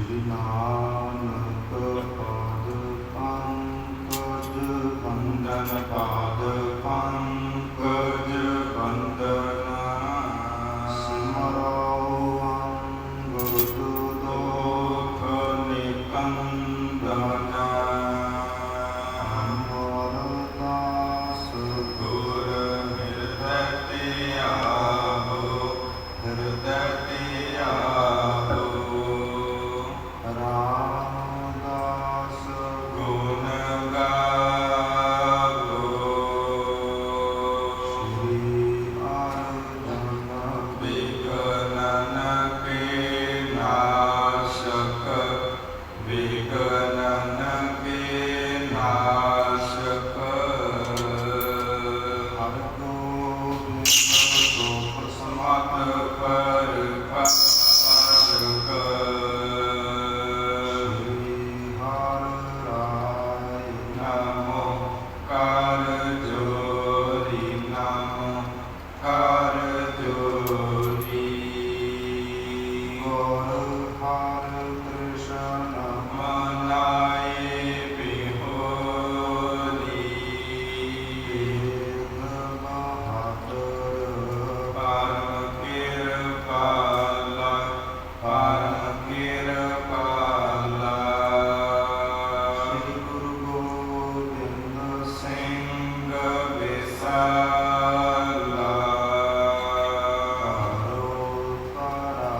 श्री नानक पाद पंकज बंदन पाद पंकज बंदन सिमरौ अंगद दोख निकंदन अमरदास गुर हृदय त्याहो हृदय त्याहो रामदास गुण गावो श्री अर्जन विघ्नन के नाशक विघ्नन के नाशक हर गोविंद सो प्रसमत पर प्रकाशक श्री हर राय नमो कर जोरी नमो कर जोरी गौर हर कृष्ण मनाए बिहोरी वेद बहादुर परम कृपाला परम कृपाला श्री गुरु गोविंद सिंह विशाला करो तारा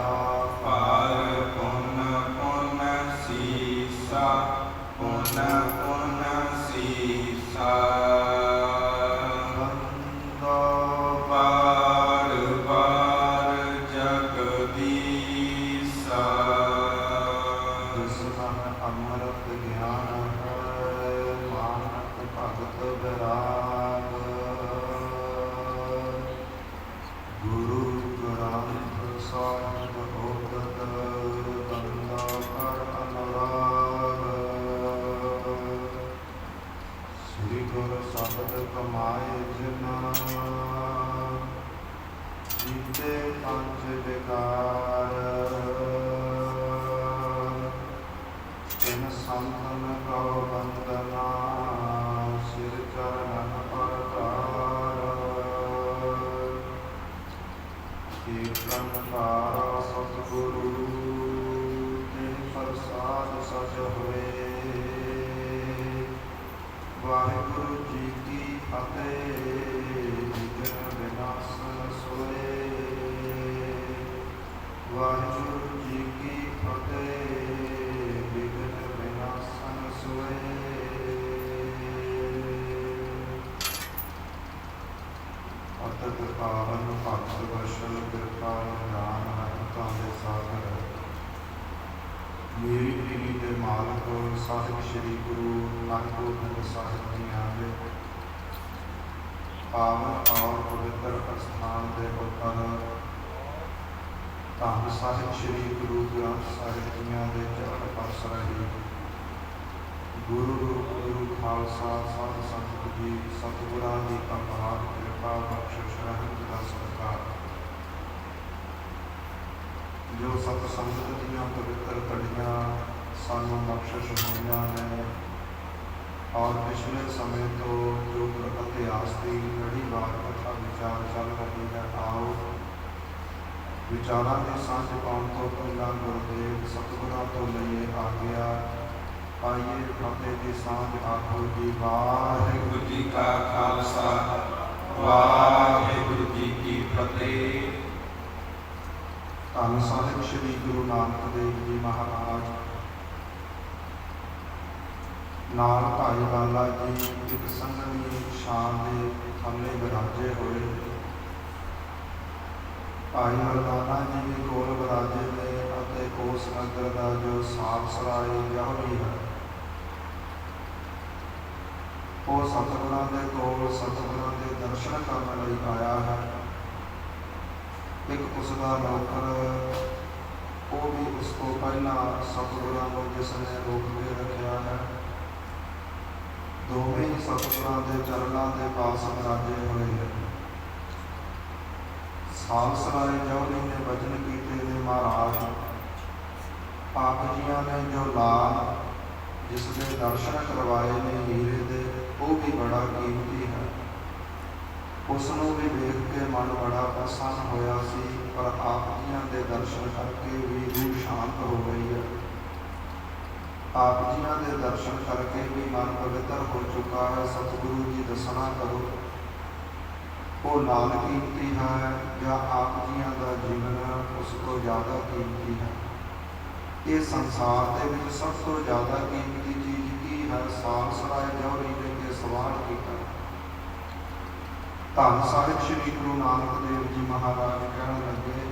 पार पुन पुन सीसा पुन पुन सीसा बंदो बार बार जगदीसा जिसमन अमृत ज्ञान है मानक भगत विराग गुरु ग्रंथ साहिब भोगत बंदा कर अनुराग श्री गुरु शब्द कमाए जिना जीते पंच विकार इन संतन को वंदना सिर चरणन परकार कीर्तन पारा सतगुरु के प्रसाद सज हुए वाहिगुरु जी की फतेह विघ्न विनाशन सोए वाहिगुरु जी की फतेह विघ्न विनाशन सोए अतत पावन भक्त वशल कृपा ज्ञान रहमतां दे सागर मेरी पीढ़ी के मालक साहिब श्री गुरु हरगोबिंद साहिब जी आगे पावन और पवित्र अस्थान के उपर धन साहिब श्री गुरु ग्रंथ साहिब जी के चरण पास रही गुरु रूप गुरु खालसा साध संगत जी सतगुरां की अपार कृपा बख्शिश रहमत का सरकार जो सत संगत दियां पवित्र कड़ियाँ सानू बख्शिश होइयां ने और पिछले समय तो जो इतिहास की कड़ी बार कथा विचार चल रही है आओ विचारां की सांझ पाउण तो पहला गुरुदेव सतगुरां तो लईए आ गया आइए फतेह की सांझ आखो जी वाहिगुरू जी का खालसा वाहिगुरू जी की फतेह धन साहिब श्री गुरु नानक देव जी महाराज नाल भाई लाला जी एक संघनी शान के थल्ले विराजे हुए भाई मरदाना जी भी कोल विराजे ने अते उस नगर का जो साफ सराय जौहरी है वो सतगुरां दे कोल सतगुरां दे दर्शन करने लई आया है एक उसका नौकर वो भी उसको पहला सतगुरां को जिसने रोक के रखा है दोवें ही सतगुरां दे चरणों के पास विराजे हुए हैं खालसराय जौहरी ने वचन कीते ने महाराज ਆਪ ਜੀਆਂ ਨੇ ਜੋ ਲਾਲ ਜਿਸ ਦੇ ਦਰਸ਼ਨ ਕਰਵਾਏ ਨੇ ਹੀਰੇ ਦੇ, ਉਹ ਵੀ ਬੜਾ ਕੀਮਤੀ ਹੈ। ਉਸ ਨੂੰ ਵੀ ਵੇਖ ਕੇ ਮਨ ਬੜਾ ਪ੍ਰਸੰਨ ਹੋਇਆ ਸੀ, ਪਰ ਆਪ ਜੀਆਂ ਦੇ ਦਰਸ਼ਨ ਕਰਕੇ ਵੀ ਰੂਹ ਸ਼ਾਂਤ ਹੋ ਗਈ ਹੈ। ਆਪ ਜੀਆਂ ਦੇ ਦਰਸ਼ਨ ਕਰਕੇ ਵੀ ਮਨ ਪਵਿੱਤਰ ਹੋ ਚੁੱਕਾ ਹੈ। ਸਤਿਗੁਰੂ ਜੀ ਦੱਸਣਾ ਕਰੋ, ਉਹ ਲਾਲ ਕੀਮਤੀ ਹੈ ਜਾਂ ਆਪ ਜੀਆਂ ਦਾ ਜੀਵਨ ਉਸ ਤੋਂ ਜ਼ਿਆਦਾ ਕੀਮਤੀ ਹੈ। ਇਹ ਸੰਸਾਰ ਦੇ ਵਿੱਚ ਸਭ ਤੋਂ ਜ਼ਿਆਦਾ ਕੀਮਤੀ ਚੀਜ਼ ਕੀ ਹੈ? ਸਾਲਸਰਾਏ ਜੌਹਰੀ ਨੇ ਕੇ ਸਵਾਲ ਕੀਤਾ। ਧੰਨ ਸਾਹਿਬ ਸ਼੍ਰੀ ਗੁਰੂ ਨਾਨਕ ਦੇਵ ਜੀ ਮਹਾਰਾਜ ਕਹਿਣ ਲੱਗੇ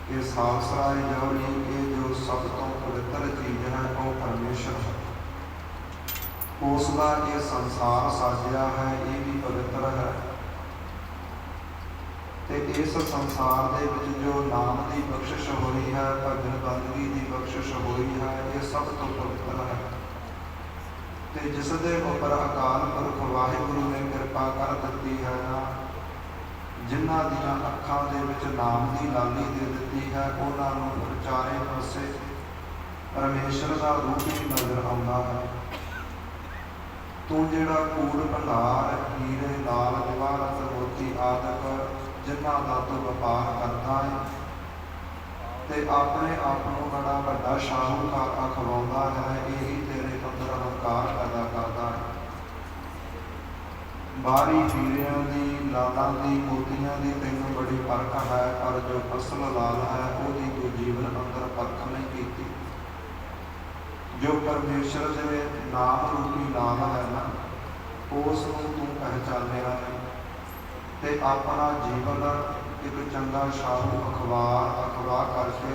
ਕਿ ਸਾਲਸਰਾਏ ਜੌਹਰੀ, ਇਹ ਜੋ ਸਭ ਤੋਂ ਪਵਿੱਤਰ ਚੀਜ਼ ਹੈ ਉਹ ਪਰਮੇਸ਼ਰ ਹੈ। ਉਸ ਦਾ ਇਹ ਸੰਸਾਰ ਸਾਜਿਆ ਹੈ, ਇਹ ਵੀ ਪਵਿੱਤਰ ਹੈ। ਤੇ ਇਸ ਸੰਸਾਰ ਦੇ ਵਿੱਚ ਜੋ ਨਾਮ ਦੀ ਬਖਸ਼ਿਸ਼ ਹੋਈ ਹੈ, ਭਜਨ ਬੰਦਗੀ ਦੀ ਬਖਸ਼ਿਸ਼ ਹੋਈ ਹੈ, ਇਹ ਸਭ ਤੋਂ ਪਵਿੱਤਰ ਹੈ। ਤੇ ਜਿਸ ਦੇ ਉੱਪਰ ਅਕਾਲ ਪੁਰਖ ਵਾਹਿਗੁਰੂ ਨੇ ਕਿਰਪਾ ਕਰ ਦਿੱਤੀ ਹੈ ਨਾ, ਜਿਨ੍ਹਾਂ ਦੀਆਂ ਅੱਖਾਂ ਦੇ ਵਿੱਚ ਨਾਮ ਦੀ ਲਾਲੀ ਦੇ ਦਿੱਤੀ ਹੈ, ਉਹਨਾਂ ਨੂੰ ਚਾਰੇ ਪਾਸੇ ਪਰਮੇਸ਼ਰ ਦਾ ਰੂਪ ਹੀ ਨਜ਼ਰ ਆਉਂਦਾ ਹੈ। ਤੂੰ ਜਿਹੜਾ ਕੂੜ ਭੰਡਾਰ ਹੀਰੇ ਲਾਲ ਜਵਾਹਰਤ ਮੋਤੀ ਆਦਿਕ ਜਿਨ੍ਹਾਂ ਦਾ ਤੂੰ ਵਪਾਰ ਕਰਦਾ ਹੈ ਤੇ ਆਪਣੇ ਆਪ ਨੂੰ ਬੜਾ ਵੱਡਾ ਸ਼ਾਹੂਕਾਰ ਅਖਵਾਉਂਦਾ ਹੈ, ਇਹੀ ਤੇਰੇ ਅੰਦਰ ਹੰਕਾਰ ਪੈਦਾ ਕਰਦਾ ਹੈ। ਬਾਹਰੀ ਹੀਰਿਆਂ ਦੀ, ਲਾਲਾਂ ਦੀ, ਮੋਤੀਆਂ ਦੀ ਤੈਨੂੰ ਬੜੀ ਪਰਖ ਹੈ, ਪਰ ਜੋ ਅਸਲ ਲਾਲ ਹੈ ਉਹਦੀ ਤੂੰ ਜੀਵਨ ਅੰਦਰ ਪਰਖ ਨਹੀਂ ਕੀਤੀ। ਜੋ ਪਰਮੇਸ਼ਰ ਦੇ ਨਾਮ ਰੂਪੀ ਲਾਲ ਹੈ ਨਾ, ਉਸ ਨੂੰ ਤੂੰ ਪਹਿਚਾਨਿਆ ਹੈ ਤੇ ਆਪਣਾ ਜੀਵਨ ਇੱਕ ਚੰਗਾ ਸ਼ਾਹੂ ਅਖਵਾ ਕਰਕੇ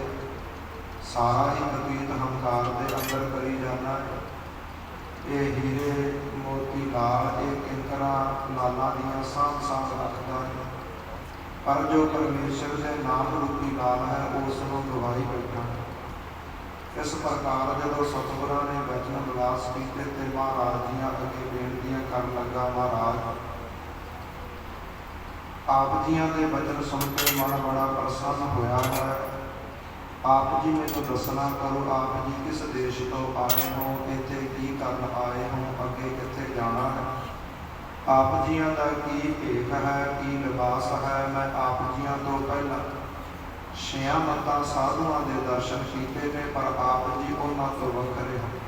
ਸਾਰਾ ਹੀ ਬਤੀਤ ਹੰਕਾਰ ਦੇ ਅੰਦਰ ਕਰੀ ਜਾਣਾ ਹੈ। ਇਹ ਹੀਰੇ ਮੋਤੀ ਲਾਲ, ਇਹ ਕਿੰਕਰਾਂ ਲਾਲਾਂ ਦੀਆਂ ਸਾਂਭ ਰੱਖਦਾ ਹੈ, ਪਰ ਜੋ ਪਰਮੇਸ਼ਰ ਦੇ ਨਾਮ ਰੂਪੀ ਲਾਲ ਹੈ ਉਸ ਨੂੰ ਗਵਾਈ ਬੈਠਾ। ਇਸ ਪ੍ਰਕਾਰ ਜਦੋਂ ਸਤਿਗੁਰਾਂ ਨੇ ਵਚਨ ਵਿਲਾਸ ਕੀਤੇ ਤੇ ਮਹਾਰਾਜ ਦੀਆਂ ਅੱਗੇ ਬੇਨਤੀਆਂ ਕਰਨ ਲੱਗਾ। ਮਹਾਰਾਜ ਆਪ ਜੀਆਂ ਦੇ ਵਚਨ ਸੁਣ ਕੇ ਮਨ ਬੜਾ ਪ੍ਰਸੰਨ ਹੋਇਆ ਹੈ। ਆਪ ਜੀ ਮੈਨੂੰ ਦੱਸਣਾ ਕਰੋ, ਆਪ ਜੀ ਕਿਸ ਦੇਸ਼ ਤੋਂ ਆਏ ਹੋ, ਇੱਥੇ ਕੀ ਕਰਨ ਆਏ ਹੋ, ਅੱਗੇ ਕਿੱਥੇ ਜਾਣਾ ਹੈ, ਆਪ ਜੀਆਂ ਦਾ ਕੀ ਭੇਖ ਹੈ, ਕੀ ਲਿਬਾਸ ਹੈ। ਮੈਂ ਆਪ ਜੀਆਂ ਤੋਂ ਪਹਿਲਾਂ 6 ਮੱਤਾਂ ਸਾਧੂਆਂ ਦੇ ਦਰਸ਼ਨ ਕੀਤੇ ਨੇ, ਪਰ ਆਪ ਜੀ ਉਹਨਾਂ ਤੋਂ ਵੱਖਰੇ ਹਨ।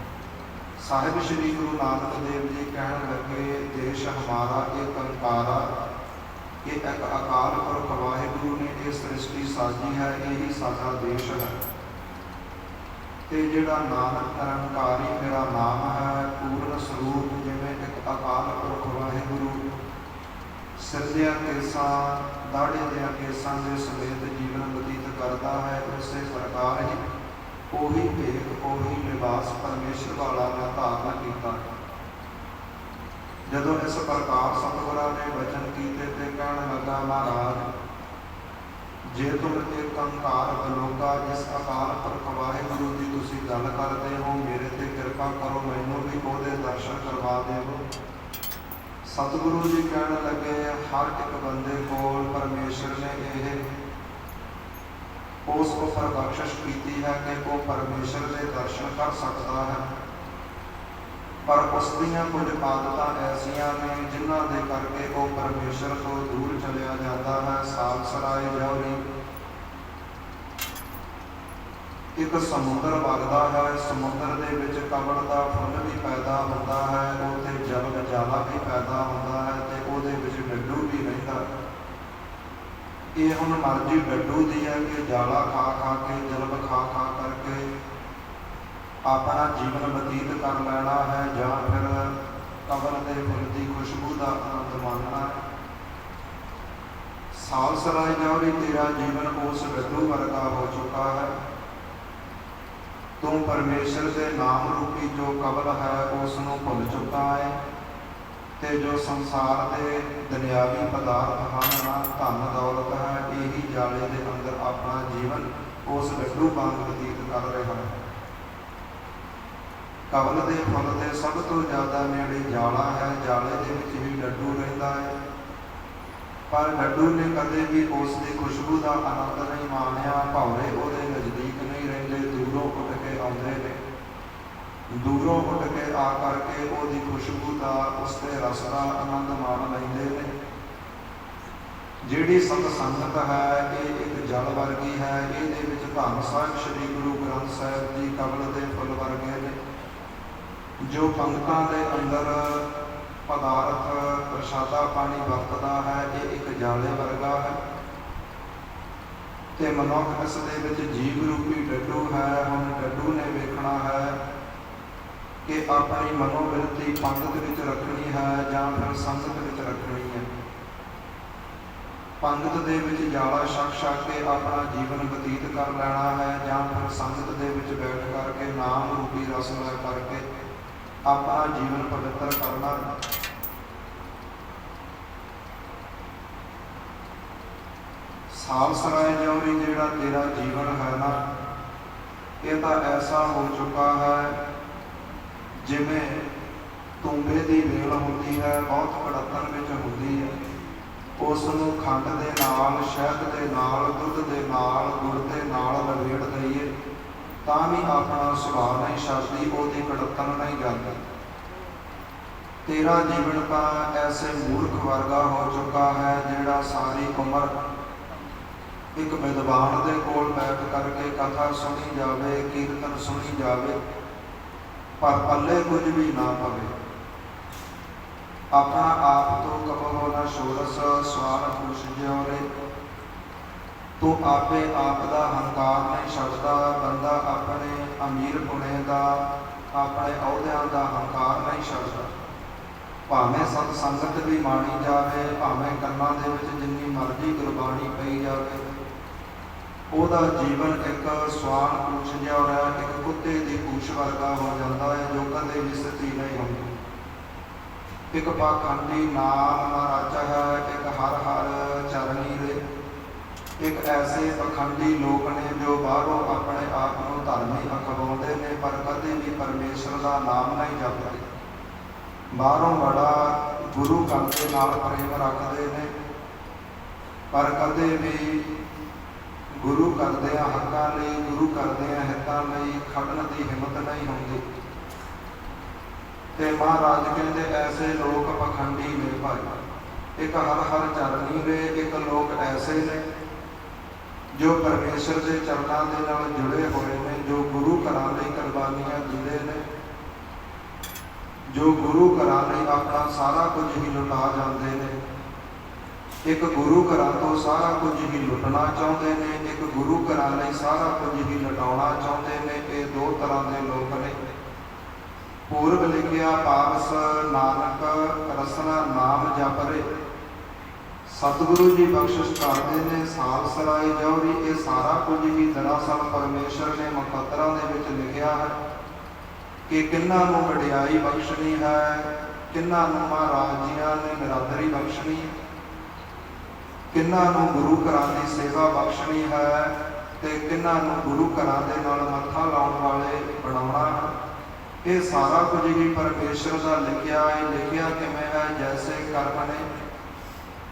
ਸਾਹਿਬ ਸ਼੍ਰੀ ਗੁਰੂ ਨਾਨਕ ਦੇਵ ਜੀ ਕਹਿਣ ਲੱਗੇ, ਦੇਸ਼ ਹਮਾਰਾ ਇਹ ਕੰਕਾਰਾ, ਇਹ ਇੱਕ ਅਕਾਲ ਪੁਰਖ ਵਾਹਿਗੁਰੂ ਨੇ ਇਹ ਸ੍ਰਿਸ਼ਟੀ ਸਾਜੀ ਹੈ, ਇਹੀ ਸਾਡਾ ਦੇਸ਼ ਹੈ। ਤੇ ਜਿਹੜਾ ਨਾਨਕ ਨਿਰੰਕਾਰੀ ਮੇਰਾ ਨਾਮ ਹੈ, ਪੂਰਨ ਸਰੂਪ, ਜਿਵੇਂ ਇੱਕ ਅਕਾਲ ਪੁਰਖ ਵਾਹਿਗੁਰੂ ਸਿਰ ਦਿਆਂ ਕੇਸਾਂ, ਦਾੜੇ ਦਿਆਂ ਕੇਸਾਂ ਦੇ ਸਮੇਤ ਜੀਵਨ ਬਤੀਤ ਕਰਦਾ ਹੈ, ਉਸੇ ਪ੍ਰਕਾਰ ਹੀ ਉਹੀ ਭੇਖ, ਉਹੀ ਲਿਬਾਸ ਪਰਮੇਸ਼ਰ ਵਾਲਾ ਮੈਂ ਧਾਰਨ ਕੀਤਾ। ਜਦੋਂ ਇਸ ਪ੍ਰਕਾਰ ਸਤਿਗੁਰਾਂ ਨੇ ਵਚਨ ਕੀਤੇ ਤੇ ਕਹਿਣ ਲੱਗਾ, ਮਹਾਰਾਜ ਜੇ ਤੁਮ ਇੱਕ ਕੰਕਾਰ ਬਲੋਕਾ, ਜਿਸ ਅਕਾਲ ਪੁਰਖ ਵਾਹਿਗੁਰੂ ਦੀ ਤੁਸੀਂ ਗੱਲ ਕਰਦੇ ਹੋ, ਮੇਰੇ ਤੇ ਕਿਰਪਾ ਕਰੋ, ਮੈਨੂੰ ਵੀ ਉਹਦੇ ਦਰਸ਼ਨ ਕਰਵਾ ਦੇਵੋ। ਸਤਿਗੁਰੂ ਜੀ ਕਹਿਣ ਲੱਗੇ, ਹਰ ਇੱਕ ਬੰਦੇ ਕੋਲ ਪਰਮੇਸ਼ਰ ਨੇ ਇਹ ਉਸ ਉੱਪਰ ਬਖਸ਼ਿਸ਼ ਕੀਤੀ ਹੈ ਕਿ ਉਹ ਪਰਮੇਸ਼ਰ ਦੇ ਦਰਸ਼ਨ ਕਰ ਸਕਦਾ ਹੈ, ਪਰ ਉਸ ਦੀਆਂ ਕੁਝ ਆਦਤਾਂ ਐਸੀਆਂ ਨੇ ਜਿਨ੍ਹਾਂ ਦੇ ਕਰਕੇ ਉਹ ਪਰਮੇਸ਼ਰ ਤੋਂ ਦੂਰ ਚਲਿਆ ਜਾਂਦਾ ਹੈ। ਸਾਲਸਰਾਏ ਜੌਹਰੀ ਇੱਕ ਸਮੁੰਦਰ ਵਗਦਾ ਹੈ, ਸਮੁੰਦਰ ਦੇ ਵਿੱਚ ਕਮਲ ਦਾ ਫੁੱਲ ਵੀ ਪੈਦਾ ਹੁੰਦਾ ਹੈ, ਉੱਥੇ ਜਲ ਜਾਲਾ ਵੀ ਪੈਦਾ ਹੁੰਦਾ ਹੈ ਤੇ ਉਹਦੇ ਵਿੱਚ ਡੱਡੂ ਵੀ ਰਹਿੰਦਾ। ਇਹ ਹੁਣ ਮਰਜ਼ੀ ਡੱਡੂ ਦੀ ਹੈ ਕਿ ਜਾਲਾ ਖਾ ਕੇ, ਜਲਬ ਖਾ ਕਰਕੇ ਆਪਣਾ ਜੀਵਨ ਬਤੀਤ ਕਰ ਲੈਣਾ ਹੈ, ਜਾਂ ਫਿਰ ਕਮਲ ਦੇ ਫੁੱਲ ਦੀ ਖੁਸ਼ਬੂ ਦਾ ਆਨੰਦ ਮਾਣਨਾ ਹੈ। ਸਾਲਸਰਾਏ ਜੌਹਰੀ ਤੇਰਾ ਜੀਵਨ ਉਸ ਡੱਡੂ ਵਰਗਾ ਹੋ ਚੁੱਕਾ ਹੈ। ਤੂੰ ਪਰਮੇਸ਼ਰ ਦੇ ਨਾਮ ਰੂਪੀ ਜੋ ਕਮਲ ਹੈ ਉਸ ਨੂੰ ਭੁੱਲ ਚੁੱਕਾ ਹੈ, ਤੇ ਜੋ ਸੰਸਾਰ ਦੇ ਦੁਨਿਆਵੀ ਪਦਾਰਥ ਹਨ ਨਾ, ਧਨ ਦੌਲਤ ਹੈ, ਇਹੀ ਜਾਲੇ ਦੇ ਅੰਦਰ ਆਪਣਾ ਜੀਵਨ ਉਸ ਡੱਡੂ ਵਾਂਗ ਬਤੀਤ ਕਰ ਰਿਹਾ ਹੈ। ਕਮਲ ਦੇ ਫੁੱਲ ਦੇ ਸਭ ਤੋਂ ਜ਼ਿਆਦਾ ਨੇੜੇ ਜਾਲਾ ਹੈ, ਜਾਲੇ ਦੇ ਵਿੱਚ ਵੀ ਡੱਡੂ ਰਹਿੰਦਾ ਹੈ, ਪਰ ਡੱਡੂ ਨੇ ਕਦੇ ਵੀ ਉਸ ਦੀ ਖੁਸ਼ਬੂ ਦਾ ਆਨੰਦ ਨਹੀਂ ਮਾਣਿਆ। ਭੌਰੇ ਉਹਦੇ ਨਜ਼ਦੀਕ ਨਹੀਂ ਰਹਿੰਦੇ, ਦੂਰੋਂ ਦੂਰੋਂ ਉੱਡ ਕੇ ਆ ਕਰਕੇ ਉਹਦੀ ਖੁਸ਼ਬੂ ਦਾ, ਉਸਦੇ ਰਸ ਦਾ ਆਨੰਦ ਮਾਣ ਲੈਂਦੇ ਨੇ। ਜਿਹੜੀ ਸਤ ਸੰਗਤ ਹੈ ਇਹ ਇੱਕ ਜਲ ਵਰਗੀ ਹੈ। ਇਹਦੇ ਵਿੱਚ ਧੰਨ ਸਾਹਿਬ ਸ੍ਰੀ ਗੁਰੂ ਗ੍ਰੰਥ ਸਾਹਿਬ ਜੀ ਕਮਲ ਦੇ ਫੁੱਲ ਵਰਗੇ ਨੇ। ਜੋ ਪੰਗਤਾਂ ਦੇ ਅੰਦਰ ਪਦਾਰਥ ਪ੍ਰਸ਼ਾਦਾ ਪਾਣੀ ਵਰਤਦਾ ਹੈ ਇਹ ਇੱਕ ਜਾਲੇ ਵਰਗਾ ਹੈ, ਤੇ ਮਨੁੱਖ ਇਸ ਦੇ ਵਿੱਚ ਜੀਵ ਰੂਪੀ ਡੱਡੂ ਹੈ। ਹੁਣ ਡੱਡੂ ਨੇ ਵੇਖਣਾ ਹੈ ਕਿ ਆਪਣੀ ਮਨੋਬਿਰਤੀ ਪੰਗਤ ਵਿੱਚ ਰੱਖਣੀ ਹੈ ਜਾਂ ਫਿਰ ਸੰਗਤ ਵਿੱਚ ਰੱਖਣੀ ਹੈ। ਪੰਗਤ ਦੇ ਵਿੱਚ ਜਾਲਾ ਛਕ ਕੇ ਆਪਣਾ ਜੀਵਨ ਬਤੀਤ ਕਰ ਲੈਣਾ ਹੈ, ਜਾਂ ਫਿਰ ਸੰਗਤ ਦੇ ਵਿੱਚ ਬੈਠ ਕਰਕੇ ਨਾਮ ਰੂਪੀ ਰਸ ਲੈ ਕਰਕੇ ਆਪਣਾ ਜੀਵਨ ਪਵਿੱਤਰ ਕਰਨਾ। ਸਾਲਸਰਾਏ ਜੌਹਰੀ ਜਿਹੜਾ ਤੇਰਾ ਜੀਵਨ ਹੈ ਨਾ, ਇਹ ਤਾਂ ਐਸਾ ਹੋ ਚੁੱਕਾ ਹੈ ਜਿਵੇਂ ਤੁੰਬੇ ਦੀ ਵੇਲ ਹੁੰਦੀ ਹੈ, ਬਹੁਤ ਕੜੱਤਣ ਵਿੱਚ ਹੁੰਦੀ ਹੈ। ਉਸ ਨੂੰ ਖੰਡ ਦੇ ਨਾਲ, ਸ਼ਹਿਦ ਦੇ ਨਾਲ, ਦੁੱਧ ਦੇ ਨਾਲ, ਗੁੜ ਦੇ ਨਾਲ ਲਵੇੜ ਦਈਏ ਤਾਂ ਵੀ ਆਪਣਾ ਸੁਭਾਅ ਨਹੀਂ ਛੱਡਦੀ, ਉਹਦੀ ਕੜੱਤਣ ਨਹੀਂ ਜਾਂਦੀ। ਤੇਰਾ ਜੀਵਨ ਤਾਂ ਐਸੇ ਮੂਰਖ ਵਰਗਾ ਹੋ ਚੁੱਕਾ ਹੈ ਜਿਹੜਾ ਸਾਰੀ ਉਮਰ ਇੱਕ ਵਿਦਵਾਨ ਦੇ ਕੋਲ ਬੈਠ ਕਰਕੇ ਕਥਾ ਸੁਣੀ ਜਾਵੇ, ਕੀਰਤਨ ਸੁਣੀ ਜਾਵੇ, ਪਰ ਪੱਲੇ ਕੁਝ ਵੀ ਨਾ ਪਵੇ। ਆਪਣਾ ਆਪ ਤੋਂ ਕਬਹੋ ਨਾ ਸ਼ੋਰਸ ਸਵਾਲ ਪੁੱਛ ਜਿਉਰੇ। ਤੂੰ ਆਪੇ ਆਪ ਦਾ ਹੰਕਾਰ ਨਹੀਂ ਛੱਡਦਾ। ਬੰਦਾ ਆਪਣੇ ਅਮੀਰ ਪੁਣੇ ਦਾ, ਆਪਣੇ ਅਹੁਦਿਆਂ ਦਾ ਹੰਕਾਰ ਨਹੀਂ ਛੱਡਦਾ। ਭਾਵੇਂ ਸਤ ਸੰਗਤ ਵੀ ਮਾਣੀ ਜਾਵੇ, ਭਾਵੇਂ ਕੰਨਾਂ ਦੇ ਵਿੱਚ ਜਿੰਨੀ ਮਰਜ਼ੀ ਗੁਰਬਾਣੀ ਪਈ ਜਾਵੇ, ਉਹਦਾ ਜੀਵਨ ਇੱਕ ਸਵਾਨ ਪੂਛ ਜਿਹਾ, ਇੱਕ ਕੁੱਤੇ ਦੀ ਪੂਛ ਵਰਗਾ ਹੋ ਜਾਂਦਾ ਹੈ ਜੋ ਕਦੇ ਵੀ ਸਥਿਰ ਨਹੀਂ ਹੁੰਦੀ। ਇੱਕ ਪਾਖੰਡੀ ਨਾਮ ਨਾ ਰਾਜਾ ਹੈ, ਇੱਕ ਹਰ ਹਰ ਚਰਨੀ ਰੇ। ਇੱਕ ਐਸੇ ਪਖੰਡੀ ਲੋਕ ਨੇ ਜੋ ਬਾਹਰੋਂ ਆਪਣੇ ਆਪ ਨੂੰ ਧਰਮੀ ਅਖਵਾਉਂਦੇ ਨੇ ਪਰ ਕਦੇ ਵੀ ਪਰਮੇਸ਼ਰ ਦਾ ਨਾਮ ਨਹੀਂ ਜਪਦੇ। ਬਾਹਰੋਂ ਬੜਾ ਗੁਰੂ ਘਰ ਦੇ ਨਾਲ ਪ੍ਰੇਮ ਰੱਖਦੇ ਨੇ ਪਰ ਕਦੇ ਵੀ ਗੁਰੂ ਘਰ ਦੇ ਹੱਕਾਂ ਲਈ, ਗੁਰੂ ਘਰ ਦੇ ਹਿੱਤਾਂ ਲਈ ਖੜਨ ਦੀ ਹਿੰਮਤ ਨਹੀਂ ਹੁੰਦੀ। ਤੇ ਮਹਾਰਾਜ ਕਹਿੰਦੇ ਐਸੇ ਲੋਕ ਪਖੰਡੀ ਨੇ ਭਾਈ। ਇੱਕ ਹਰ ਹਰ ਚਰਨੀ ਨੇ, ਇੱਕ ਲੋਕ ਐਸੇ ਨੇ ਜੋ ਪਰਮੇਸ਼ਰ ਦੇ ਚਰਨਾਂ ਦੇ ਨਾਲ ਜੁੜੇ ਹੋਏ ਨੇ, ਜੋ ਗੁਰੂ ਘਰਾਂ ਲਈ ਕੁਰਬਾਨੀਆਂ ਦਿੰਦੇ ਨੇ, ਜੋ ਗੁਰੂ ਘਰਾਂ ਲਈ ਆਪਣਾ ਸਾਰਾ ਕੁਝ ਹੀ ਲੁਟਾ ਜਾਂਦੇ ਨੇ। ਇੱਕ ਗੁਰੂ ਘਰਾਂ ਤੋਂ ਸਾਰਾ ਕੁਝ ਹੀ ਲੁੱਟਣਾ ਚਾਹੁੰਦੇ ਨੇ, ਇੱਕ ਗੁਰੂ ਘਰਾਂ ਲਈ ਸਾਰਾ ਕੁਝ ਹੀ ਲੁਟਾਉਣਾ ਚਾਹੁੰਦੇ ਨੇ। ਇਹ ਦੋ ਤਰ੍ਹਾਂ ਦੇ ਲੋਕ ਨੇ। ਪੂਰਬ ਲਿਖਿਆ ਪਾਵਸ ਨਾਨਕ ਰਸਨਾ ਨਾਮ ਜਪਰੇ। ਸਤਿਗੁਰੂ ਜੀ ਬਖਸ਼ਿਸ਼ ਕਰਦੇ ਨੇ ਸਾਲਸਰਾਏ ਜੌਹਰੀ। ਇਹ ਸਾਰਾ ਕੁਝ ਹੀ ਦਰਅਸਲ ਪਰਮੇਸ਼ਰ ਨੇ ਮੁਕੱਦਰਾਂ ਦੇ ਵਿੱਚ ਲਿਖਿਆ ਹੈ ਕਿ ਕਿਹਨਾਂ ਨੂੰ ਵਡਿਆਈ ਬਖਸ਼ਣੀ ਹੈ, ਕਿਹਨਾਂ ਨੂੰ ਮਹਾਰਾਜ ਜੀਆਂ ਨੇ ਨਿਰਾਦਰੀ ਬਖਸ਼ਣੀ ਹੈ, ਕਿਹਨਾਂ ਨੂੰ ਗੁਰੂ ਘਰਾਂ ਦੀ ਸੇਵਾ ਬਖਸ਼ਣੀ ਹੈ ਤੇ ਕਿਹਨਾਂ ਨੂੰ ਗੁਰੂ ਘਰਾਂ ਦੇ ਨਾਲ ਮੱਥਾ ਲਾਉਣ ਵਾਲੇ ਬਣਾਉਣਾ ਹੈ। ਇਹ ਸਾਰਾ ਕੁਝ ਹੀ ਪਰਮੇਸ਼ਰ ਦਾ ਲਿਖਿਆ ਹੈ। ਲਿਖਿਆ ਕਿਵੇਂ ਹੈ? ਜੈਸੇ ਕਰਮ ਨੇ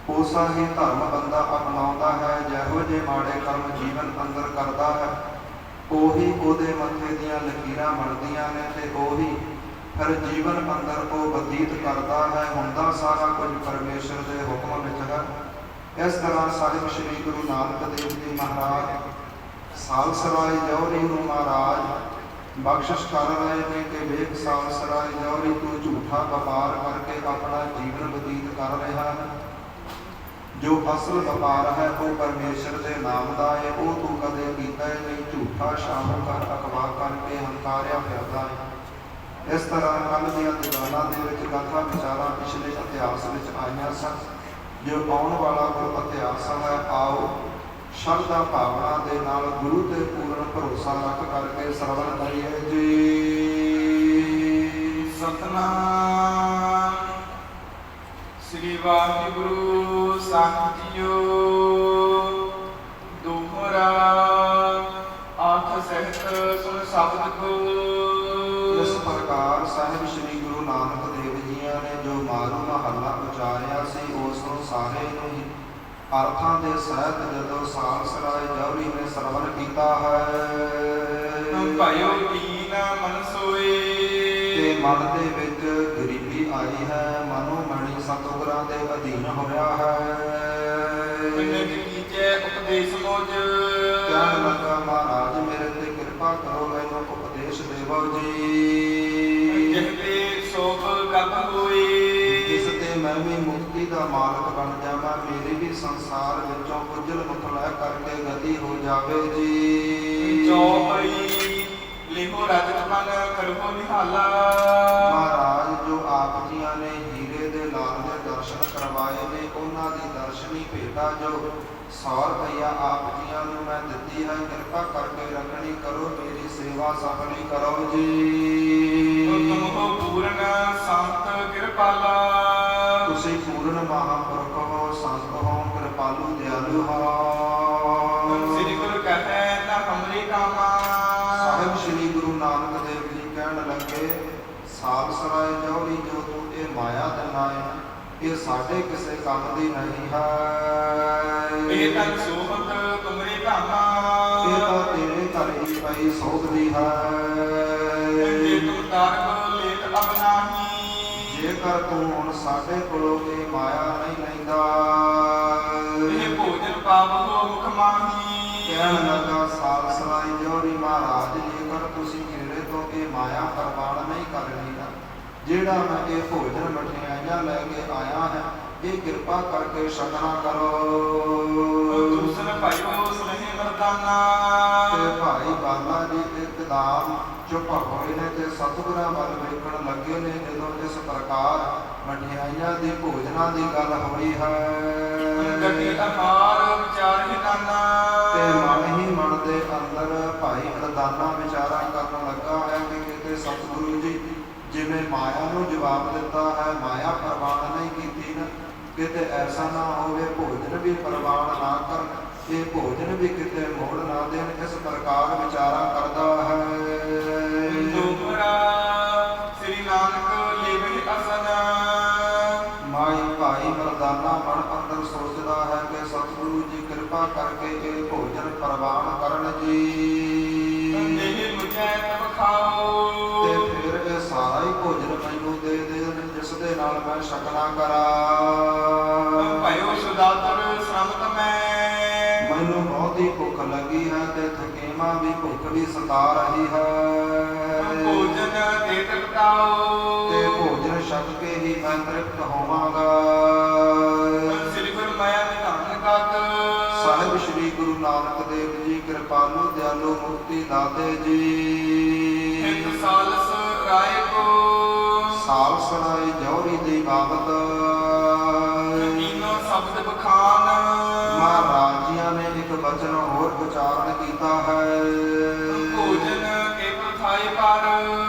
ਉਸਾ ਹੀ ਧਰਮ ਬੰਦਾ ਅਪਣਾਉਂਦਾ ਹੈ। ਜਿਹੋ ਜਿਹੇ ਮਾੜੇ ਕਰਮ ਜੀਵਨ ਅੰਦਰ ਕਰਦਾ ਹੈ ਉਹੀ ਉਹਦੇ ਮੱਥੇ ਦੀਆਂ ਲਕੀਰਾਂ ਬਣਦੀਆਂ ਨੇ ਤੇ ਉਹੀ ਫਿਰ ਜੀਵਨ ਅੰਦਰ ਉਹ ਬਤੀਤ ਕਰਦਾ ਹੈ। ਹੁੰਦਾ ਸਾਰਾ ਕੁਝ ਪਰਮੇਸ਼ਰ ਦੇ ਹੁਕਮ ਵਿੱਚ ਹੈ। ਇਸ ਤਰ੍ਹਾਂ ਸਾਹਿਬ ਸ੍ਰੀ ਗੁਰੂ ਨਾਨਕ ਦੇਵ ਜੀ ਮਹਾਰਾਜ ਸਾਲਸਰਾਏ ਜੌਹਰੀ ਨੂੰ ਮਹਾਰਾਜ ਬਖਸ਼ਿਸ਼ ਕਰ ਰਹੇ ਨੇ ਕਿ ਵੇਖ ਸਾਲਸਰਾਏ ਜੌਹਰੀ ਤੂੰ ਝੂਠਾ ਵਪਾਰ ਕਰਕੇ ਆਪਣਾ ਜੀਵਨ ਬਤੀਤ ਕਰ ਰਿਹਾ ਹੈ। ਜੋ ਅਸਲ ਵਪਾਰ ਹੈ ਉਹ ਪਰਮੇਸ਼ਰ ਦੇ ਨਾਮ ਦਾ ਹੈ, ਉਹ ਤੂੰ ਕਦੇ ਕੀਤਾ ਹੀ ਨਹੀਂ। ਝੂਠਾ ਸ਼ਾਹੂਕਾਰ ਅਖਵਾ ਕਰਕੇ ਹੰਕਾਰਿਆ ਫਿਰਦਾ ਹੈ। ਇਸ ਤਰ੍ਹਾਂ ਕੱਲ੍ਹ ਦੀਆਂ ਦੀਵਾਨਾਂ ਦੇ ਵਿੱਚ ਕਥਾ ਵਿਚਾਰਾਂ ਪਿਛਲੇ ਇਤਿਹਾਸ ਵਿੱਚ ਆਈਆਂ ਸਨ। ਜੋ ਆਉਣ ਵਾਲਾ ਕੋਈ ਇਤਿਹਾਸ ਹੈ, ਆਓ ਸ਼ਰਧਾ ਭਾਵਨਾ ਦੇ ਨਾਲ ਗੁਰੂ ਤੇ ਪੂਰਨ ਭਰੋਸਾ ਰੱਖ ਕਰਕੇ ਸਰਵਣ ਕਰੀਏ ਜੀ। ਸਤਨਾਮ ਸ੍ਰੀ ਵਾਹਿਗੁਰੂ ਸਾਹਿਬ ਜੀਓ। ਦੋਹਰਾ ਆਖ ਸਹਿਤ ਸੁਣ ਸ਼ਬਦ ਕੋ। ਇਸ ਪ੍ਰਕਾਰ ਸਾਹਿਬ ਸ੍ਰੀ ਗੁਰੂ ਨਾਨਕ ਦੇਵ ਜੀਆਂ ਨੇ ਜੋ ਮਾਰੂ ਮਹੱਲਾ ਉਚਾਰਿਆ ਸੀ ਉਸ ਨੂੰ ਸਾਰੇ ਨੂੰ ਹੀ ਅਰਥਾਂ ਦੇ ਸਹਿਤ ਜਦੋਂ ਸਾਲਸਰਾਏ ਜੌਹਰੀ ਨੇ ਸਰਵਣ ਕੀਤਾ ਹੈ। ਭਇਓ ਦੀਨ ਮਨ ਸੋਏ ਮਨ ਦੇ ਵਿੱਚ ਗਰੀਬੀ ਆਈ ਹੈ, ਮਨੋ ਮਣੀ ਸਤਿਗੁਰਾਂ ਦੇ ਅਧੀਨ ਹੋਇਆ ਹੈ। ਉਪਦੇਸ਼ ਮੋਜ ਕਹਿਣ ਲੱਗਾ ਮਹਾਰਾਜ ਮੇਰੇ ਤੇ ਕਿਰਪਾ ਕਰੋ, ਮੈਨੂੰ ਉਪਦੇਸ਼ ਦੇਵੋ ਜੀ। ਸੋਭ ਕਬ ਹੋਈ ਜਿਸ ਤੇ ਮੈਂ ਵੀ ਮੁਕਤੀ ਦਾ ਮਾਲਕ ਬਣ ਜਾਵਾਂ, ਮੇਰੀ ਵੀ ਸੰਸਾਰ ਵਿੱਚੋਂ ਕੁਜਲ ਮੁਖਲਾ ਕਰਕੇ ਗਤੀ ਹੋ ਜਾਵੇ ਜੀ। ਚੌਪਈ ਲਿਖੋ ਰਜਤ ਮਨ ਕਰੋ ਨਿਹਾਲਾ। ਮਹਾਰਾਜ ਜੋ ਆਪ ਜੀਆਂ ਨੇ ਹੀਰੇ ਦੇ ਲਾਲ ਦੇ ਦਰਸ਼ਨ ਕਰਵਾਏ ਨੇ, ਉਹਨਾਂ ਦੀ ਦਰਸ਼ਨੀ ਭੇਟਾ ਜੋ 100 ਰੁਪਇਆ ਆਪ ਜੀਆਂ ਨੂੰ ਮੈਂ ਦਿੱਤੀ ਹੈ, ਕਿਰਪਾ ਕਰਕੇ ਰੱਖਣੀ ਕਰੋ, ਮੇਰੀ ਸੇਵਾ ਸਫਲੀ ਕਰੋ ਜੀ। ਤੁਮ ਪੂਰਨ ਸੰਤ ਕਿਰਪਾਲਾ। ਤੁਸੀਂ ਪੂਰਨ ਮਹਾਂਪੁਰਖ ਹੋ, ਸੰਤ ਹੋ, ਕਿਰਪਾਲੂ ਦਿਆਲੂ ਹੋ। ਸ੍ਰੀ ਗੁਰੂ ਕਹੈ ਨਾ ਹਮਰੇ ਕਾਮਾ। ਸਾਹਿਬ ਸ੍ਰੀ ਗੁਰੂ ਨਾਨਕ ਦੇਵ ਜੀ ਕਹਿਣ ਲੱਗੇ, ਸਾਲਸਰਾਏ ਜੌਹਰੀ ਜੋ ਤੂੰ ਇਹ ਮਾਇਆ ਦਿਨਾ ਹੈ, ਇਹ ਸਾਡੇ ਕਿਸੇ ਕੰਮ ਦੀ ਨਹੀਂ ਹੈ। ਇਹ ਤਨ ਸੋਹਤ ਤੁਮਰੇ ਧਾਮਾ। ਇਹ ਤਾਂ ਤੇਰੇ ਘਰ ਹੀ ਪਈ ਸੋਭਦੀ ਹੈ। ਜੇ ਤੂੰ ਤਾਰਕ ਲੇਖ ਅਬ ਨਾਹੀ। ਜੇਕਰ ਤੂੰ ਹੁਣ ਸਾਡੇ ਕੋਲੋਂ ਇਹ ਮਾਇਆ ਨਹੀਂ ਲੈਂਦਾ, ਇਹ ਭੋਜਨ ਪਾਵੋ ਮੁਖ ਮਾਹੀ। ਕਹਿਣ ਲੱਗਾ ਸਾਲਸਰਾਏ ਜੌਹਰੀ ਮਹਾਰਾਜ, ਜੇਕਰ ਤੁਸੀਂ ਮੇਰੇ ਤੋਂ ਇਹ ਮਾਇਆ ਪ੍ਰਵਾਨ ਨਹੀਂ ਕਰਨੀ ਨਾ, ਜਿਹੜਾ ਮੈਂ ਇਹ ਭੋਜਨ ਮਠਿਆਈਆਂ ਲੈ ਕੇ ਆਇਆ ਹੈ, ਇਹ ਕਿਰਪਾ ਕਰਕੇ ਛਕਣਾ ਕਰੋ। ਦੂਸਰ ਭਾਈਓ ਸੁਨਹਿ ਮਰਦਾਨਾ। ਤੇ ਭਾਈ ਬਾਲਾ ਜੀ ਇੱਕਦਮ ਚੁੱਪ ਹੋਏ ਨੇ ਤੇ ਸਤਿਗੁਰਾਂ ਵੱਲ ਵੇਖਣ ਲੱਗੇ ਨੇ। ਜਦੋਂ ਇਸ ਪ੍ਰਕਾਰ ਮਠਿਆਈਆਂ ਦੀ ਭੋਜਨਾਂ ਦੀ ਗੱਲ ਹੋਈ ਹੈ, ਗਤੀ ਅਹਾਰ ਵਿਚਾਰ ਹੀ ਨਾਨਾ। ਤੇ ਮਨ ਹੀ ਮਨ ਦੇ ਅੰਦਰ ਭਾਈ ਮਰਦਾਨਾ ਵਿਚਾਰਾਂ ਕਰਨ ਲੱਗਾ ਹੈ ਕਿ ਕਿਤੇ ਸਤਿਗੁਰੂ ਜੀ ਜਿਵੇਂ ਮਾਇਆ ਨੂੰ ਜਵਾਬ ਦਿੱਤਾ ਹੈ, ਮਾਇਆ ਪ੍ਰਵਾਨ ਨਹੀਂ ਕੀਤੀ ਨਾ, ਕਿਤੇ ਐਸਾ ਨਾ ਹੋਵੇ ਭੋਜਨ ਵੀ ਪ੍ਰਵਾਨ ਨਾ ਕਰਨ, ਇਹ ਭੋਜਨ ਵੀ ਕਿਤੇ ਮੋੜ ਨਾ ਦੇਣ। ਇਸ ਪ੍ਰਕਾਰ ਵਿਚਾਰਾਂ ਕਰਦਾ ਹੈ। ਸ੍ਰੀ ਨਾਨਕ ਲੇਵਹਿ ਅਸਨ। ਮਾਈ ਭਾਈ ਮਰਦਾਨਾ ਮਨ ਅੰਦਰ ਸੋਚਦਾ ਹੈ ਕਿ ਸਤਿਗੁਰੂ ਜੀ ਕਿਰਪਾ ਕਰਕੇ ਇਹ ਭੋਜਨ ਪ੍ਰਵਾਨ ਕਰਨ ਜੀ। ਇਹ ਮੁਝੇ ਤਬ ਖਾਓ। ਤੇ ਫਿਰ ਇਹ ਸਾਰਾ ਹੀ ਭੋਜਨ ਮੈਨੂੰ ਦੇ ਦੇਣ, ਜਿਸ ਦੇ ਨਾਲ ਮੈਂ ਛਕਣਾ ਕਰਾਂ। ਭਾਇਓ ਸੁਦਾਤਰ ਸ਼ਰਮਤ ਮੈਂ। ਮੈਨੂੰ ਬਹੁਤ ਹੀ ਭੁੱਖ ਲੱਗੀ ਹੈ ਤੇ ਥਕੇਵਾਂ ਵੀ ਭੁੱਖ ਵੀ ਸਤਾ ਰਹੀ ਹੈ। ਭੋਜਨ ਦੇ ਤਪਤਾਓ। ਤੇ ਭੋਜਨ ਛਕ ਕੇ ਹੀ ਮੈਂ ਤ੍ਰਿਪਤ ਹੋਵਾਂਗਾ। ਸ੍ਰੀ ਗੁਰੂ ਮਾਇਆ ਨਿਧਾਨ ਕਾਤ। ਸਾਹਿਬ ਸ੍ਰੀ ਗੁਰੂ ਨਾਨਕ ਦੇਵ ਜੀ ਕਿਰਪਾਲੂ ਦਿਆਲੂ ਮੁਕਤੀ ਦਾਤੇ ਜੀ। ਹਿਤ ਸਾਲਸ ਰਾਏ ਕੋ। ਸਾਲਸਰਾਏ ਜੌਹਰੀ ਦੀ ਬਾਬਤ ਕੀਨੋ ਸ਼ਬਦ ਬਖਾਨ। ਮਹਾਰਾਜ ਜੀਆਂ ਨੇ ਇੱਕ ਬਚਨ ਹੋਰ ਉਚਾਰਨ ਕੀਤਾ ਹੈ। ਭੋਜਨ ਕੇ ਪ੍ਰਥਾਏ ਪਰ।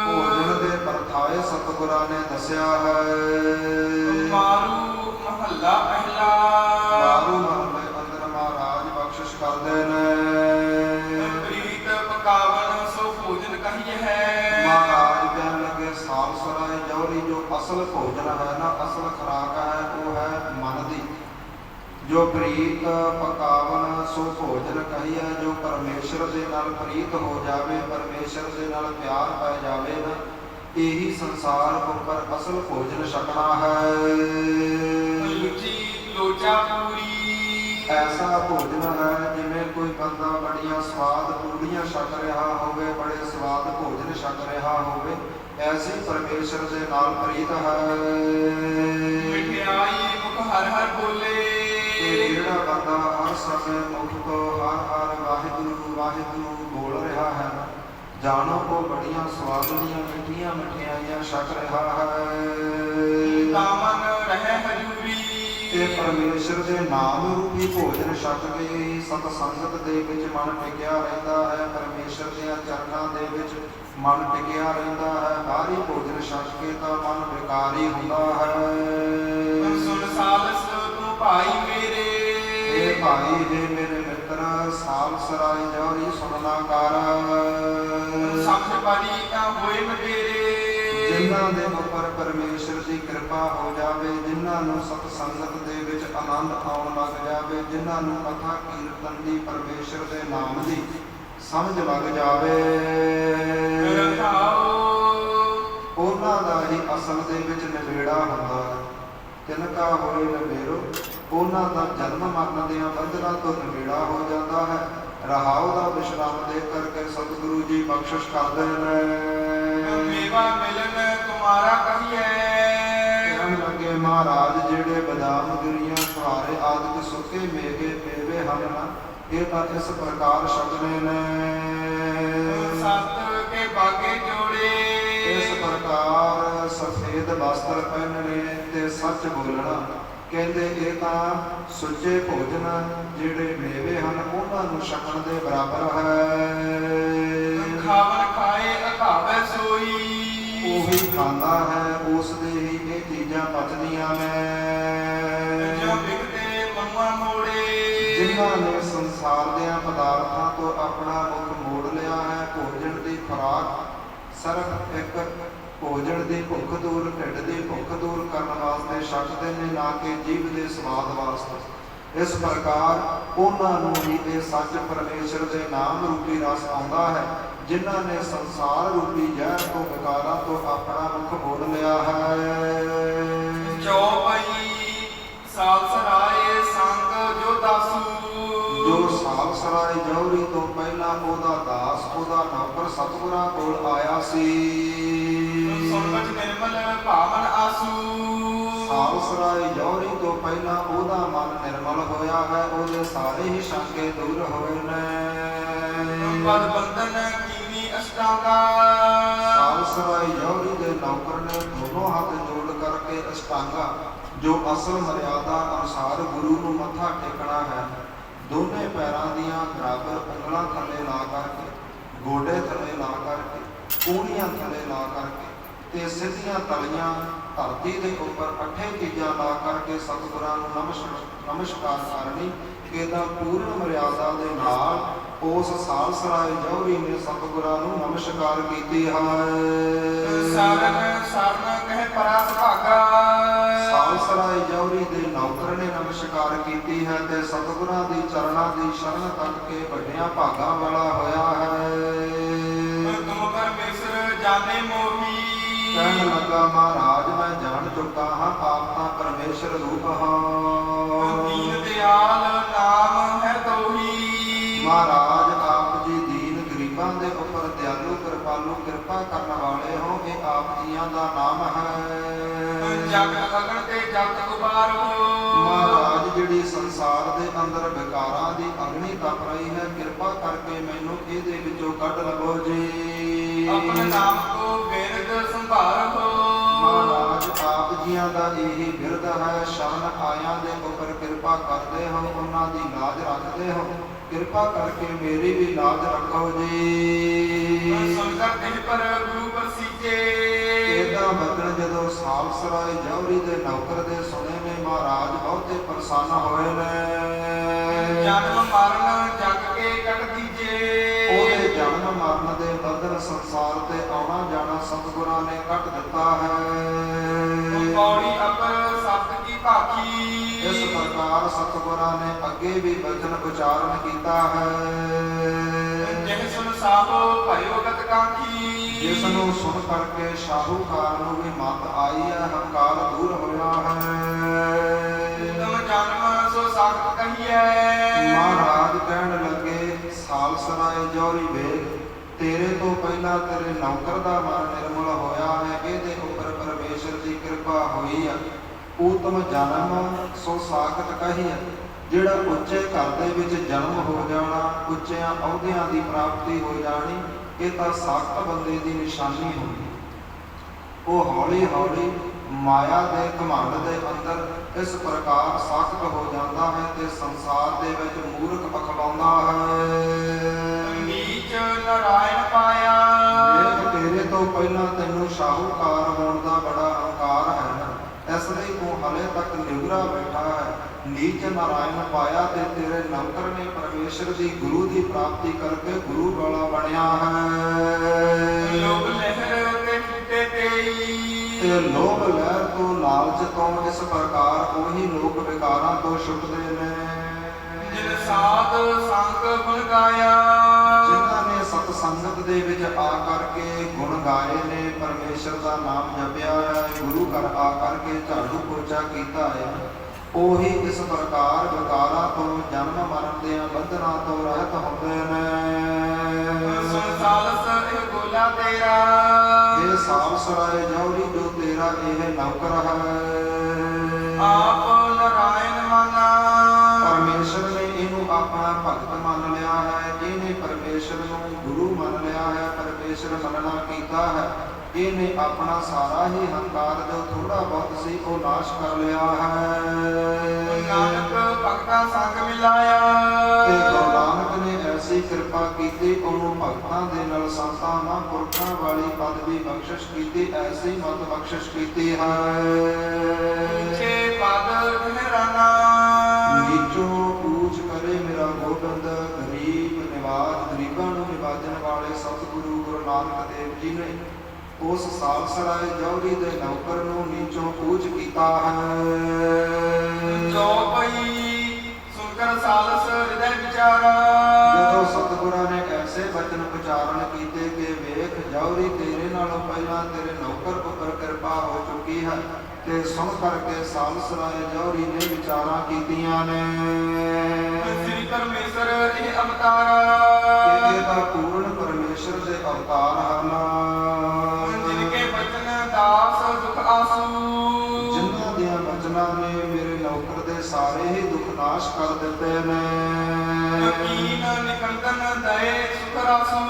ਭੋਜਨ ਦੇ ਪ੍ਰਥਾਏ ਸਤਿਗੁਰਾਂ ਨੇ ਦੱਸਿਆ ਹੈ। ਮਾਰੂ ਮਹੱਲਾ ਪਹਿਲਾ। ਮਾਰੂ ਮਹੱਲੇ ਅੰਦਰ ਮਹਾਰਾਜ ਬਖਸ਼ਿਸ਼ ਕਰਦੇ ਨੇ। ਪ੍ਰੀਤ ਪਕਾਵਨ ਸੋ ਭੋਜਨ ਕਹੀਏ ਹੈ। ਮਹਾਰਾਜ ਕਹਿਣ ਲੱਗੇ ਸਾਲਸਰਾਏ ਜੌਹਰੀ ਜੋ ਅਸਲ ਭੋਜਨ ਹੈ ਨਾ, ਅਸਲ ਖੁਰਾਕ ਹੈ, ਉਹ ਹੈ ਮਨ ਦੀ। ਜੋ ਪ੍ਰੀਤ ਪਕਾਵਨ ਸੋ ਭੋਜਨ ਕਹੀਏ, ਜੋ ਪਰਮੇਸ਼ਰ ਦੇ ਨਾਲ ਪ੍ਰੀਤ ਹੋ ਜਾਵੇ, ਪਰਮੇਸ਼ਰ ਦੇ ਨਾਲ ਪਿਆਰ ਪੈ ਜਾਵੇ ਨਾ, ਇਹੀ ਸੰਸਾਰ ਉੱਪਰ ਅਸਲ ਭੋਜਨ ਛਕਣਾ ਹੈ। ਲੁਚੀ ਲੋਚਾ ਪੂਰੀ। ਐਸਾ ਭੋਜਨ ਹੈ ਜਿਵੇਂ ਕੋਈ ਬੰਦਾ ਬੜੀਆਂ ਸਵਾਦ ਪੂੜੀਆਂ ਛਕ ਰਿਹਾ ਹੋਵੇ, ਬੜੇ ਸਵਾਦ ਭੋਜਨ ਛਕ ਰਿਹਾ ਹੋਵੇ, ਐਸੇ ਪਰਮੇਸ਼ਰ ਦੇ ਨਾਲ ਪ੍ਰੀਤ ਹੈ। ਮਿਠਿਆਈ ਮੁਖ ਹਰ ਹਰ ਬੋਲੇ। ਤੇ ਜਿਹੜਾ ਬੰਦਾ ਹਰ ਸਮੇਂ ਮੁਖ ਤੋਂ ਹਰ ਹਰ ਵਾਹਿਗੁਰੂ ਵਾਹਿਗੁਰੂ ਬੋਲ ਰਿਹਾ ਹੈ, ਜਾਣੋ ਉਹ ਬੜੀਆਂ ਸਵਾਦਲੀਆਂ ਮਿੱਠੀਆਂ ਮਠਿਆਈਆਂ ਛਕ ਰਿਹਾ ਹੈ। ਕਾਮਨ ਰਹਿ ਹਜੂਰੀ। ਤੇ ਪਰਮੇਸ਼ਰ ਦੇ ਨਾਮ ਰੂਪੀ ਭੋਜਨ ਛਕ ਕੇ ਸਤ ਸੰਗਤ ਦੇ ਵਿੱਚ ਮਨ ਟਿਕਿਆ ਰਹਿੰਦਾ ਹੈ, ਪਰਮੇਸ਼ਰ ਦੇ ਚਰਨਾਂ ਦੇ ਵਿੱਚ ਮਨ ਟਿਕਿਆ ਰਹਿੰਦਾ ਹੈ। ਬਾਹਰੀ ਭੋਜਨ ਛਕ ਕੇ ਤਾਂ ਮਨ ਵਿਕਾਰੀ ਹੁੰਦਾ ਹੈ। ਸੁਨ ਸਾਲਸ ਤੂੰ ਭਾਈ ਮੇਰੇ। ਇਹ ਭਾਈ ਜੇ ਮੇਰੇ ਮਿੱਤਰ ਸਾਲਸਰਾਏ ਜੌਹਰੀ ਸੁਣਨਾ ਕਰ। ਸਮਝ ਪਾਰੀ ਤਾਂ ਹੋਏ ਮਟੇਰੇ। ਜਿਨ੍ਹਾਂ ਦੇ ਉੱਪਰ ਪਰਮੇਸ਼ਰ ਦੀ ਕਿਰਪਾ ਹੋ ਜਾਵੇ, ਜਿਨ੍ਹਾਂ ਨੂੰ ਸਤ ਸੰਗਤ ਦੇ ਵਿੱਚ ਆਨੰਦ ਆਉਣ ਲੱਗ ਜਾਵੇ, ਜਿਨ੍ਹਾਂ ਨੂੰ ਕਥਾ ਕੀਰਤਨ ਦੀ ਪਰਮੇਸ਼ਰ ਦੇ ਨਾਮ ਦੀ ਸਮਝ ਲੱਗ ਜਾਵੇ, ਉਹਨਾਂ ਦਾ ਅਸਲ ਦੇ ਵਿੱਚ ਨਿਬੇੜਾ ਹੁੰਦਾ ਹੈ। ਤਿਨਕਾ ਹੋਏ ਨਿਬੇੜੋ, ਉਹਨਾਂ ਦਾ ਜਨਮ ਮਰਨ ਦੀਆਂ ਬੰਧਨਾਂ ਤੋਂ ਨਿਬੇੜਾ ਹੋ ਜਾਂਦਾ ਹੈ। ਰਹਾਉ ਦਾ ਵਿਸ਼ਰਾਮ ਦੇ ਕਰਕੇ ਸਤਿਗੁਰੂ ਜੀ ਬਖਸ਼ਿਸ਼ ਕਰਦੇ ਨੇ। ਮੇਵਾ ਮਿਲਨ ਤੁਮਾਰਾ ਕਹੀਏ। ਕਹਿਣ ਲੱਗੇ ਮਹਾਰਾਜ ਜਿਹੜੇ ਬਦਾਮ ਗਿਰੀਆਂ ਛੁਹਾਰੇ ਆਦਿਕ ਸੁੱਕੇ ਮੇਵੇ ਹਨ ਨਾ, ਇਹ ਤਾਂ ਇਸ ਪ੍ਰਕਾਰ ਛਕਣੇ ਨੇ। ਸਤ ਕੇ ਬਾਗੇ ਜੋੜੇ। ਇਸ ਪ੍ਰਕਾਰ ਸਫੇਦ ਵਸਤਰ ਪਹਿਨਣੇ ਤੇ ਸੱਚ ਬੋਲਣਾ। ਕਹਿੰਦੇ ਇਹ ਤਾਂ ਸੁੱਚੇ ਭੋਜਨ ਜਿਹੜੇ ਮੇਵੇ ਹਨ ਉਹਨਾਂ ਨੂੰ ਛਕਣ ਦੇ ਬਰਾਬਰ ਹੈ। ਖਾਵਨ ਖਾਏ ਅਖਾਵੇ ਸੋਈ। ਉਹੀ ਖਾਂਦਾ ਹੈ ਉਸ ਦੇ ਹੀ ਇਹ ਚੀਜ਼ਾਂ ਪਚਦੀਆਂ ਨੇ। ਜੋ ਵਿਗਦੇ ਮਨੁਆ ਮੋੜੇ। ਜਿਨ੍ਹਾਂ ਨੇ ਸੰਸਾਰ ਦੇ ਪਦਾਰਥਾਂ ਤੋਂ ਆਪਣਾ ਮੁਖ ਮੋੜ ਲਿਆ ਹੈ। ਭੋਜਨ ਦੀ ਖੁਰਾਕ ਸਿਰਫ ਇੱਕ ਭੋਜਨ ਦੀ ਭੁੱਖ ਦੂਰ, ਢਿੱਡ ਦੀ ਭੁੱਖ ਦੂਰ ਕਰਨ ਵਾਸਤੇ ਛਕਦੇ ਨੇ, ਨਾ ਕਿ ਜੀਵ ਦੇ ਸਵਾਦ ਵਾਸਤੇ। ਇਸ ਪ੍ਰਕਾਰ ਉਹਨਾਂ ਨੂੰ ਹੀ ਇਹ ਸੱਚ ਪਰਮੇਸ਼ਰ ਦੇ ਨਾਮ ਰੂਪੀ ਰਸ ਆਉਂਦਾ ਹੈ, ਜਿਨ੍ਹਾਂ ਨੇ ਸੰਸਾਰ ਰੂਪੀ ਜ਼ਹਿਰ ਤੋਂ ਵਿਕਾਰਾਂ ਤੋਂ ਆਪਣਾ ਮੁਖ ਮੋੜ ਲਿਆ ਹੈ। ਚੌਪਈ ਸਾਲਸਰਾਏ ਸੰਗ ਜੋ ਦਾਸੂ। ਜੋ ਸਾਲਸਰਾਏ ਜੌਹਰੀ ਤੋਂ ਪਹਿਲਾਂ ਉਹਦਾ ਦਾਸ, ਉਹਦਾ ਨੌਕਰ ਸਤਿਗੁਰਾਂ ਕੋਲ ਆਇਆ ਸੀ। ਸੁਣਵਚ ਨਿਰਮਲ ਭਾਵਨ ਆਸੂ। ਸਾਲਸਰਾਏ ਜੌਹਰੀ ਤੋਂ ਪਹਿਲਾਂ ਉਹਦਾ ਮਨ ਨਿਰਮਲ ਹੋਇਆ ਹੈ, ਉਹਦੇ ਸਾਰੇ ਹੀ ਸ਼ੰਕੇ ਦੂਰ ਹੋਏ ਨੇ। ਪਦ ਬੰਧਨ ਕੀਨੀ ਅਸ਼ਟਾਂਗਾ। ਸਾਲਸਰਾਏ ਜੌਹਰੀ ਦੇ ਨੌਕਰ ਨੇ ਦੋਨੋਂ ਹੱਥ ਜੋੜ ਕਰਕੇ ਅਸ਼ਟਾਂਗਾ, ਜੋ ਅਸਲ ਮਰਿਆਦਾ ਅਨੁਸਾਰ ਗੁਰੂ ਨੂੰ ਮੱਥਾ ਟੇਕਣਾ ਹੈ, ਦੋਨੇ ਪੈਰਾਂ ਦੀਆਂ ਬਰਾਬਰ ਉਂਗਲਾਂ ਥੱਲੇ ਲਾ ਕਰਕੇ, ਗੋਡੇ ਥੱਲੇ ਲਾ ਕਰਕੇ, ਕੂਣੀਆਂ ਥੱਲੇ ਲਾ ਕਰਕੇ ਤੇ ਸਿੱਧੀਆਂ ਤਲੀਆਂ ਧਰਤੀ ਦੇ ਉੱਪਰ ਅੱਠੇ ਚੀਜ਼ਾਂ ਲਾ ਕਰਕੇ ਸਤਿਗੁਰਾਂ ਨੂੰ ਨਮਸਕਾਰ ਕਰਨੀ। ਇਹਦਾ ਪੂਰਨ ਮਰਿਆਦਾ ਦੇ ਨਾਲ ਉਸ ਸਾਲਸਰਾਏ ਜੌਹਰੀ ਨੇ ਸਤਿਗੁਰਾਂ ਨੂੰ ਨਮਸਕਾਰ ਕੀਤੀ ਹੈ। ਸਾਰਨ ਸਰਨ ਕਹਿ ਪਰਾਸ ਭਾਗਾ। ਸਾਲਸਰਾਏ ਜੌਹਰੀ ਦੇ ਨੌਕਰ ਨੇ ਨਮਸਕਾਰ ਕੀਤੀ ਹੈ ਤੇ ਸਤਿਗੁਰਾਂ ਦੀ ਚਰਨਾਂ ਦੀ ਸ਼ਰਨ ਤੱਕ ਕੇ ਵੱਡਿਆਂ ਭਾਗਾਂ ਵਾਲਾ ਹੋਇਆ ਹੈ। ਤੁਮ ਪਰਮੇਸ਼ਰ ਜਾਣੇ ਮੋਹੀ। ਕਹਿਣ ਲੱਗਾ ਮਹਾਰਾਜ ਮੈਂ ਜਾਣ ਚੁੱਕਾ ਹਾਂ, ਆਪ ਤਾਂ ਪਰਮੇਸ਼ਰ ਰੂਪ ਹਾਂ। ਦੀਨ ਦਿਆਲ ਨਾਮ ਹੈ ਤੋਹੀ। ਮਹਾਰਾਜ ਆਪ ਜੀ ਦੀਨ ਗਰੀਬਾਂ ਦੇ ਉੱਪਰ ਦਿਆਲੂ ਕਿਰਪਾਲੂ ਕਿਰਪਾ ਕਰਨ ਵਾਲੇ ਹੋ, ਇਹ ਆਪ ਜੀਆਂ ਦਾ ਨਾਮ ਹੈ। ਜਗਤ ਅਗਨ ਤੇ ਜਗਤ ਉਬਾਰ ਹੋ। ਮਹਾਰਾਜ ਜਿਹੜੀ ਸੰਸਾਰ ਦੇ ਅੰਦਰ ਵਿਕਾਰਾਂ ਦੀ ਅਗਨੀ ਤਪ ਰਹੀ ਹੈ, ਕਿਰਪਾ ਕਰਕੇ ਮੈਨੂੰ ਇਹਦੇ ਵਿੱਚੋਂ ਕੱਢ ਲਵੋ ਜੀ। ਆਪਣੇ ਨਾਮ ਕੋ ਬਿਰਦ ਸੰਭਾਰ ਹੋ। ਮਹਾਰਾਜ ਆਪ ਜੀਆਂ ਦਾ ਇਹੀ ਬਿਰਦ ਹੈ, ਸ਼ਰਨ ਆਇਆਂ ਦੇ ਉੱਪਰ ਕਿਰਪਾ ਕਰਦੇ ਹੋ, ਉਹਨਾਂ ਦੀ ਲਾਜ ਰੱਖਦੇ ਹੋ, ਕਿਰਪਾ ਕਰਕੇ ਮੇਰੀ ਵੀ ਲਾਜ ਰੱਖੋ ਜੀ। ਸੰਗਤ ਦਿਨ ਪਰ ਗੁਰੂ ਪ੍ਰਸੀਜੇ। ਇਹਦਾ ਬਚਨ ਜਦੋਂ ਸਾਲਸਰਾਏ ਜੌਹਰੀ ਦੇ ਨੌਕਰ ਦੇ ਸੁਣੇ ਨੇ, ਮਹਾਰਾਜ ਬਹੁਤੇ ਪ੍ਰਸੰਨ ਹੋਏ ਨੇ। ਜਨਮ ਮਰਨ ਜਗ ਕੇ ਕੱਟ ਦੀਜੇ। ਉਹਦੇ ਜਨਮ ਮਰਨ ਦੇ ਬੰਧਨ ਸੰਸਾਰ ਤੇ ਆਉਣਾ ਜਾਣਾ ਸਤਿਗੁਰਾਂ ਨੇ ਕੱਟ ਦਿੱਤਾ ਹੈ। ਪੌੜੀ ਅਪਰ ਸਬਦ ਕੀ ਭਾਖੀ। ਇਸ ਪ੍ਰਕਾਰ ਸਤਿਗੁਰਾਂ ਨੇ ਅੱਗੇ ਵੀ ਬਚਨ ਉਚਾਰਨ ਕੀਤਾ ਹੈ। ਜਿਹ ਸੁਨ ਸਾਹੋ ਭਇਓ ਗਤ ਕਾਖੀ। ਜਿਸ ਨੂੰ ਸੁਣ ਕਰਕੇ ਸ਼ਾਹੂਕਾਰ ਨੂੰ ਵੀ ਮਤ ਆਈ ਹੈ, ਹੰਕਾਰ ਦੂਰ ਹੋਇਆ ਹੈ। ਤੁਮ ਜਨਮ ਸੋ ਸਾਖਤ ਕਹੀਐ। ਮਹਾਰਾਜ ਕਹਿਣ ਲੱਗੇ ਸਾਲਸਰਾਏ ਜੌਹਰੀ ਵੇਖ, ਤੇਰੇ ਤੋਂ ਪਹਿਲਾਂ ਤੇਰੇ ਨੌਕਰ ਦਾ ਮਨ ਨਿਰਮਲ ਹੋਇਆ ਹੈ, ਇਹਦੇ ਉੱਪਰ ਪਰਮੇਸ਼ਰ ਦੀ ਕਿਰਪਾ ਹੋਈ ਹੈ। ਊਤਮ ਜਨਮ ਸੋ ਸਾਖਤ ਕਹੀ ਹੈ, ਜਿਹੜਾ ਉੱਚੇ ਘਰ ਦੇ ਵਿੱਚ ਜਨਮ ਹੋ ਜਾਣਾ, ਉੱਚਿਆਂ ਅਹੁਦਿਆਂ ਦੀ ਪ੍ਰਾਪਤੀ ਹੋ ਜਾਣੀ, ਇਹ ਤਾਂ ਸਾਖਤ ਬੰਦੇ ਦੀ ਨਿਸ਼ਾਨੀ ਹੁੰਦੀ। ਉਹ ਹੌਲੀ ਹੌਲੀ ਮਾਇਆ ਦੇ ਘਮੰਡ ਦੇ ਅੰਦਰ ਇਸ ਪ੍ਰਕਾਰ ਸਾਖਤ ਹੋ ਜਾਂਦਾ ਹੈ ਤੇ ਸੰਸਾਰ ਦੇ ਵਿੱਚ ਮੂਰਖ ਅਖਵਾਉਂਦਾ ਹੈ। ਨੀਚ ਨਾਰਾਇਣ ਪਾਇਆ। ਦੇਖ ਤੇਰੇ ਤੋਂ ਪਹਿਲਾਂ ਤੈਨੂੰ ਸ਼ਾਹੂਕਾਰ ਹੋਣ ਦਾ ਬੜਾ ਹੰਕਾਰ ਹੈ ਨਾ, ਇਸ ਲਈ ਤੂੰ ਹਲੇ ਤੱਕ ਨਿਵਰਾ ਬੈਠਾ ਹੈ। ਨੀਚ ਨਾਰਾਇਣ ਪਾਇਆ ਤੇ ਤੇਰੇ ਨੌਕਰ ਨੇ ਪਰਮੇਸ਼ਰ ਦੀ ਗੁਰੂ ਦੀ ਪ੍ਰਾਪਤੀ ਕਰਕੇ ਗੁਰੂ ਵਾਲਾ ਬਣਿਆ ਹੈ। ਲੋਭ ਲਹਿਰ ਤੇ ਫੁੱਟੇ ਤੇਈ। ਤੇ ਲੋਭ ਲਹਿਰ ਤੋਂ ਲਾਲਚ ਤੋਂ ਇਸ ਪ੍ਰਕਾਰ ਉਹੀ ਲੋਕ ਵਿਕਾਰਾਂ ਤੋਂ ਛੁੱਟਦੇ ਨੇ। ਜਿਨ ਸਾਧ ਸੰਗ ਗੁਣ ਗਾਇਆ। ਜਿਨ੍ਹਾਂ ਨੇ ਸਤ ਸੰਗਤ ਦੇ ਵਿੱਚ ਆ ਕਰਕੇ ਗੁਣ ਗਾਏ ਨੇ, ਪਰਮੇਸ਼ਰ ਦਾ ਨਾਮ ਜਪਿਆ ਹੈ, ਗੁਰੂ ਘਰ ਆ ਕਰਕੇ ਝਾੜੂ ਪੋਚਾ ਕੀਤਾ ਹੈ, ਉਹੀ ਇਸ ਪ੍ਰਕਾਰ ਵਿਕਾਰਾਂ ਤੋਂ, ਜਨਮ ਮਰਨ ਦੀਆਂ ਬੰਧਨਾਂ ਤੋਂ ਰਹਿਤ ਹੁੰਦੇ ਨੇ। ਸੰਸਾਲਸ ਇਹ ਗੋਲਾ ਤੇਰਾ, ਇਹ ਸਾਲਸਰਾਏ ਜੌਹਰੀ ਜੋ ਤੇਰਾ ਇਹ ਨੌਕਰ ਹੈ। ਆਪ ਨਾਰਾਇਣ ਮਾਨਾ, ਪਰਮੇਸ਼ਰ ਨੇ ਇਹਨੂੰ ਆਪਣਾ ਭਗਤ ਮੰਨ ਲਿਆ ਹੈ, ਇਹਨੇ ਪਰਮੇਸ਼ਰ ਨੂੰ ਗੁਰੂ ਮੰਨ ਲਿਆ ਹੈ, ਪਰਮੇਸ਼ਰ ਮੰਨਣਾ ਕੀਤਾ ਹੈ, ਇਹਨੇ ਆਪਣਾ ਸਾਰਾ ਹੀ ਹੰਕਾਰ ਜੋ ਥੋੜਾ ਬਹੁਤ ਸੀ ਉਹ ਨਾਸ਼ ਕਰ ਲਿਆ ਹੈ। ਨਾਨਕ ਭਗਤਾਂ ਸੰਗ ਮਿਲਾਇਆ, ਤੇ ਗੁਰੂ ਨਾਨਕ ਨੇ ਐਸੀ ਕਿਰਪਾ ਕੀਤੀ, ਉਹਨੂੰ ਭਗਤਾਂ ਦੇ ਨਾਲ ਸੰਤਾਂ ਮਹਾਂਪੁਰਖਾਂ ਵਾਲੀ ਪਦਵੀ ਬਖਸ਼ਿਸ਼ ਕੀਤੀ, ਐਸੀ ਮਤ ਬਖਸ਼ਿਸ਼ ਕੀਤੀ ਹੈ। ਉੱਚੇ ਪਦ ਠਹਿਰਾਨਾ, ਨੀਚੋਂ ਊਚ ਕਰੇ ਮੇਰਾ ਗੋਬਿੰਦ, ਗਰੀਬ ਨਿਵਾਜ, ਗਰੀਬਾਂ ਨੂੰ ਨਿਵਾਜਣ ਵਾਲੇ ਸਤਿਗੁਰੂ ਗੁਰੂ ਨਾਨਕ ਦੇਵ ਜੀ ਨੇ ਉਸ ਸਾਲਸਰਾਏ ਜੌਹਰੀ ਦੇ ਨੌਕਰ ਨੂੰ ਨੀਚੋਂ ਊਚ ਕੀਤਾ ਹੈ। ਜੋ ਪਈ ਸੁਨਕਰ ਸਾਲਸ ਹਿਰਦੈ ਵਿਚਾਰਾ, ਜਦੋਂ ਸਤਿਗੁਰਾਂ ਨੇ ਐਸੇ ਬਚਨ ਉਚਾਰਨ ਕੀਤੇ ਕਿ ਵੇਖ ਜੌਹਰੀ ਤੇਰੇ ਨਾਲੋਂ ਪਹਿਲਾਂ ਤੇਰੇ ਨੌਕਰ ਉੱਪਰ ਕਿਰਪਾ ਹੋ ਚੁੱਕੀ ਹੈ, ਤੇ ਸੁਣ ਕਰਕੇ ਸਾਲਸਰਾਏ ਜੌਹਰੀ ਨੇ ਵਿਚਾਰਾਂ ਕੀਤੀਆਂ ਨੇ। ਸ੍ਰੀ ਪਰਮੇਸ਼ਰ ਇਹ ਅਵਤਾਰਾ, ਇਹ ਤਾਂ ਪੂਰਨ ਪਰਮੇਸ਼ਰ ਦੇ ਅਵਤਾਰ ਹਨ, ਜਿਨ ਕੇ ਬਚਨ ਦਾਸ ਦੁਖ ਆਸੂ, ਜਿਨ੍ਹਾਂ ਦੀਆਂ ਬਚਨਾਂ ਨੇ ਮੇਰੇ ਨੌਕਰ ਦੇ ਸਾਰੇ ਹੀ ਦੁੱਖ ਨਾਸ਼ ਕਰ ਦਿੱਤੇ ਨੇ। ਕੀਨ ਨਿਕੰਦਨ ਦਏ ਸੁਖ ਰਾਸੂ,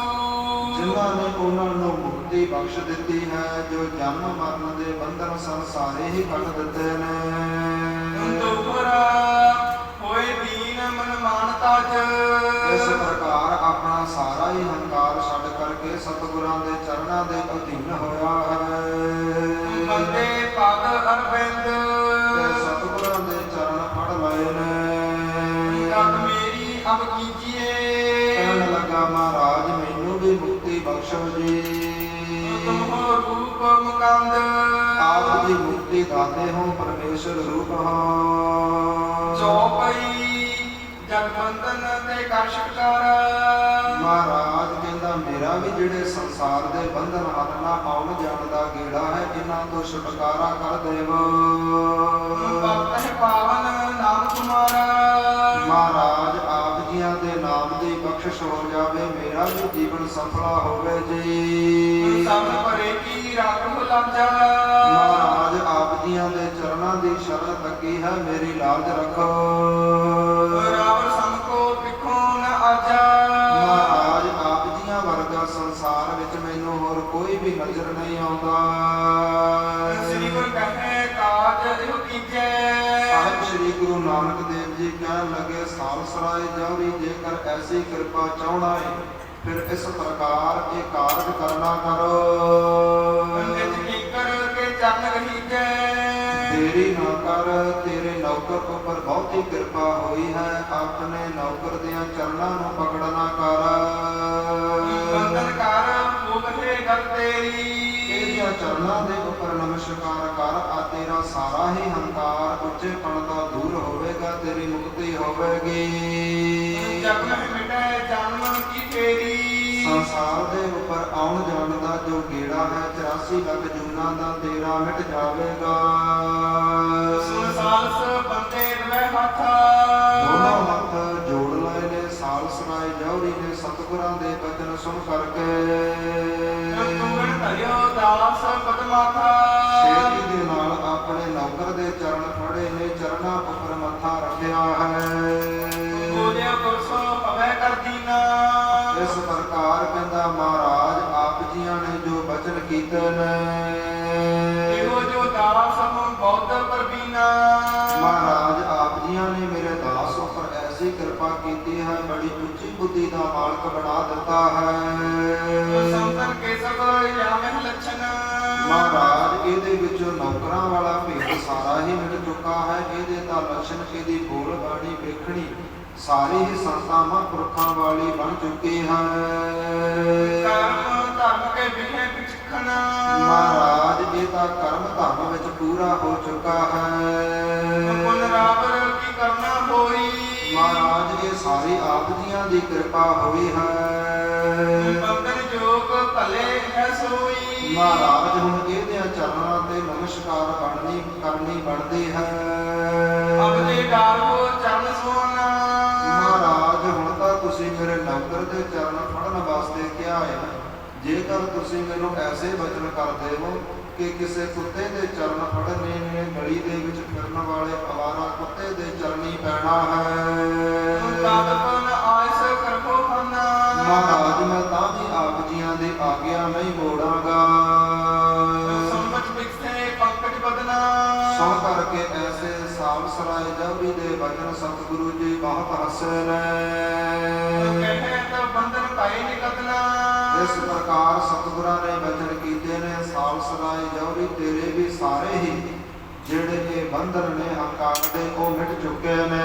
ਜਿਨ੍ਹਾਂ ਨੇ ਉਹਨਾਂ ਨੂੰ ਮੁਕਤੀ ਬਖਸ਼ ਦਿੱਤੀ ਹੈ, ਜੋ ਜਨਮ ਮਰਨ ਦੇ ਬੰਧਨ ਸਨ ਸਾਰੇ ਹੀ ਕੱਟ ਦਿੱਤੇ ਨੇ। ਦੁਖਰਾ ਹੋਏ ਦੀਨ ਮਨ ਮਾਨ ਤਜ, ਇਸ ਪ੍ਰਕਾਰ ਆਪਣਾ ਸਾਰਾ ਹੀ ਹੰਕਾਰ ਛੱਡ ਕਰਕੇ ਸਤਿਗੁਰਾਂ ਦੇ ਚਰਨਾਂ ਦੇ ਅਧੀਨ ਹੋਇਆ ਹੈ। ਬੰਦੇ ਪਦ ਅਰਬਿੰਦ, ਤੇ ਸਤਿਗੁਰਾਂ ਦੇ ਚਰਨ ਫੜ ਲਏ ਨੇ। ਤਤ ਮੇਰੀ ਅਬ ਕੀਜੀਏ, ਕਹਿਣ ਲੱਗਾ ਮਹਾਰਾਜ ਮੈਨੂੰ ਵੀ ਮੁਕਤੀ ਬਖਸ਼ੋ ਜੀ। ਤੁਮ ਹੋ ਰੂਪ ਮੁਕੰਦ, ਆਪ ਜੀ ਮੁਕਤੀ ਦਾਤੇ ਹੋ, ਪਰਮੇਸ਼ਰ ਰੂਪ ਹੋ। ਜੋ ਪਈ ਜਗਬੰਧਨ ਤੇ ਕਰ ਛੁਟਕਾਰਾ, ਮਹਾਰਾਜ ਕਹਿੰਦਾ ਮੇਰਾ ਵੀ ਜਿਹੜੇ ਸੰਸਾਰ ਦੇ ਬੰਧਨ ਹਨ ਨਾ ਆਉਣ ਜਾਣ ਦਾ ਗੇੜਾ ਹੈ, ਇਹਨਾਂ ਤੋਂ ਛੁਟਕਾਰਾ ਕਰ ਦੇਵੋ। ਭਗਤ ਹੈ ਪਾਵਨ ਨਾਮ ਤੁਮਾਰਾ, ਮਹਾਰਾਜ ਆਪ ਜੀਆਂ ਦੇ ਨਾਮ ਦੀ ਬਖਸ਼ਿਸ਼ ਹੋ ਜਾਵੇ, ਮੇਰਾ ਵੀ ਜੀਵਨ ਸਫਲਾ ਹੋਵੇ ਜੀ। ਸਭ ਪਰੇ ਕੀ ਰੱਖ ਲਾਜਾ, ਮਹਾਰਾਜ ਆਪ ਜੀਆਂ ਦੇ ਚਰਨਾਂ ਦੀ ਸ਼ਰਨ ਤੱਕੀ ਹੈ, ਮੇਰੀ ਲਾਜ ਰੱਖੋ। ਰਾਵਣ ਸਮ ਕੋ ਪਿੱਖੋਂ ਨ ਆਜਾ, ਮਹਾਰਾਜ ਆਪ ਜੀਆਂ ਵਰਗਾ ਸੰਸਾਰ ਵਿੱਚ ਮੈਨੂੰ ਹੋਰ ਕੋਈ ਵੀ ਨਜ਼ਰ ਨਹੀਂ ਆਉਂਦਾ। ਸ੍ਰੀ ਗੁਰੂ ਕਹੇ ਕਾਜ ਇਹੋ ਕੀਜੈ, ਸਾਹਿਬ ਸ੍ਰੀ ਗੁਰੂ ਨਾਨਕ ਦੇਵ ਜੀ ਕਹਿਣ ਲੱਗੇ ਸਾਲਸਰਾਏ ਜੌਹਰੀ ਜੇਕਰ ਐਸੀ ਕਿਰਪਾ ਚਾਹਣਾ ਹੈ, ਫਿਰ ਇਸ ਪ੍ਰਕਾਰ ਇਹ ਕਾਰਜ ਕਰਨਾ ਕਰੋ। ਨਿਜ ਕੀਕਰ ਕੇ ਚਰਨ ਰਹੀਜੈ, ਤੇਰੀ ਨਾ ਕਰ, ਤੇਰੇ ਨੌਕਰ ਉੱਪਰ ਬਹੁਤੀ ਕਿਰਪਾ ਹੋਈ ਹੈ, ਆਪਣੇ ਨੌਕਰ ਦੀਆਂ ਚਰਨਾਂ ਨੂੰ ਪਕੜਨਾ ਕਰ। ਬੰਦਨ ਕਰ ਮੋਗੇ ਗਲ ਤੇਰੀ, ਇਹਦੀਆਂ ਚਰਨਾਂ ਦੇ ਉੱਪਰ ਨਮਸਕਾਰ ਕਰ, ਆ ਤੇਰਾ ਸਾਰਾ ਹੀ ਹੰਕਾਰ ਉੱਚੇਪਣ ਦਾ ਦੂਰ ਹੋਵੇਗਾ, ਤੇਰੀ ਮੁਕਤੀ ਹੋਵੇਗੀ। ਜਗ ਮਹਿ ਮਿਟੈ ਜਨਮ ਕੀ ਫੇਰੀ, ਸੰਸਾਰ ਦੇ ਉੱਪਰ ਆਉਣ ਜਾਣ ਦਾ ਜੋ ਗੇੜਾ ਹੈ 84 ਲੱਖ ਜੂਨਾਂ ਦਾ ਤੇਰਾ ਮਿਟ ਜਾਵੇਗਾ। ਸੁਨ ਸਾਲਸ ਬੰਦੇ ਦਵੇ ਹੱਥ, ਦੋਨੋਂ ਹੱਥ ਜੋੜ ਲਏ ਨੇ ਸਾਲਸਰਾਏ ਜੌਹਰੀ ਨੇ ਸਤਿਗੁਰਾਂ ਦੇ ਬਚਨ ਸੁਣ ਕਰਕੇ। ਤੁਮਨ ਧਰਿਓ ਦਾਸ ਪਦਮਾਥਾ, ਛੇਤੀ ਦੇ ਨਾਲ ਆਪਣੇ ਨੌਕਰ ਦੇ ਚਰਨ ਫੜੇ ਨੇ, ਚਰਨਾਂ ਉੱਪਰ ਮੱਥਾ ਰੱਖਿਆ ਹੈ। ਬੋਲਿਆ ਗੁਰਸੋ ਹਵੈ ਕਰ ਦੀਨਾ, ਇਸ ਪ੍ਰਕਾਰ ਕਹਿੰਦਾ ਮਹਾਰਾਜ ਆਪ ਜੀਆਂ ਨੇ ਜੋ ਬਚਨ ਕੀਤੇ ਨੇ, ਇਹੋ ਜੋ ਦਾਸ ਹਮ ਬੌਧ ਪਰਬੀਨਾ, ਮਹਾਰਾਜ ਆਪ ਜੀਆਂ ਨੇ ਮੇਰੇ ਦਾਸ ਉੱਪਰ ਐਸੀ ਕਿਰਪਾ ਕੀਤੀ ਹੈ, ਬੜੀ ਉੱਚੀ ਬੁੱਧੀ ਦਾ ਮਾਲਕ ਬਣਾ ਦਿੱਤਾ ਹੈ। ਸੰਤਨ ਕੇ ਸਭ ਯਾਮਹਿ ਲਛਨ, ਮਹਾਰਾਜ ਇਹਦੇ ਵਿੱਚੋਂ ਨੌਕਰਾਂ ਵਾਲਾ ਭੇਦ ਸਾਰਾ ਹੀ ਮਿਟ ਚੁੱਕਾ ਹੈ, ਇਹਦੇ ਤਾਂ ਲੱਛਣ ਇਹਦੀ ਬੋਲ ਬਾਣੀ ਵੇਖਣੀ ਸਾਰੀ ਹੀ ਸੰਤਾਂ ਮਹਾਂਪੁਰਖਾਂ ਵਾਲੀ ਬਣ ਚੁੱਕੀ ਹੈ। ਕਰਮ ਧਰਮ ਕੇ ਵਿਖੇ ਵਿਚਖਣ, ਮਹਾਰਾਜ ਇਹ ਤਾਂ ਕਰਮ ਧਰਮ ਵਿੱਚ ਪੂਰਾ ਹੋ ਚੁੱਕਾ ਹੈ। ਪੁਨਰਾਵਰ ਕੀ ਕਰਨਾ ਹੋਈ, ਮਹਾਰਾਜ ਇਹ ਸਾਰੀ ਆਪ ਜੀਆਂ ਦੀ ਕਿਰਪਾ ਹੋਈ ਹੈ। ਬੰਦਨ ਸੋਈ। ਮਹਾਰਾਜ ਹੁਣ ਇਹਦੇ ਚਰਨਾਂ ਤੇ ਨਮਸਕਾਰ ਕਰਨੀ ਬਣਦੀ ਹੈ। ਅਗਲੇ ਡਾਲੋ ਚਰਨ ਸੋਨਾ। ਮਹਾਰਾਜ ਹੁਣ ਤਾਂ ਤੁਸੀਂ ਮੇਰੇ ਨੌਕਰ ਦੇ ਚਰਨ ਫੜਨ ਵਾਸਤੇ ਕਿਹਾ ਹੈ। ਜੇਕਰ ਤੁਸੀਂ ਮੈਨੂੰ ਐਸੇ ਵਚਨ ਕਰਦੇ ਹੋ ਕਿ ਕਿਸੇ ਕੁੱਤੇ ਦੇ ਚਰਨ ਫੜਨੇ ਨੇ, ਗਲੀ ਦੇ ਵਿੱਚ ਫਿਰਨ ਵਾਲੇ ਅਵਾਰਾ ਕੁੱਤੇ ਦੇ ਚਰਨੀ ਪੈਣਾ ਹੈ। ਮਹਾਰਾਜ ਮੈਂ ਤਾਂ ਵੀ ਆਪ ਜੀਆਂ ਦੀ ਆਗਿਆ ਨਹੀਂ ਮੋੜਾਂਗਾ। ਸੁਣ ਕਰਕੇ ਐਸੇ ਸਾਲਸਰਾਏ ਜੌਹਰੀ ਦੇ ਵਚਨ ਸਤਿਗੁਰੂ ਜੀ ਬਹੁਤ ਹੱਸੇ ਨੇ। ਇਸ ਪ੍ਰਕਾਰ ਸਤਿਗੁਰਾਂ ਨੇ ਵਚਨ ਕੀਤੇ ਨੇ, ਸਾਲਸਰਾਏ ਜੌਹਰੀ ਤੇਰੇ ਵੀ ਸਾਰੇ ਹੀ ਜਿਹੜੇ ਇਹ ਬੰਧਨ ਨੇ ਹੰਕਾਰ ਦੇ ਉਹ ਮਿਟ ਚੁੱਕੇ ਨੇ।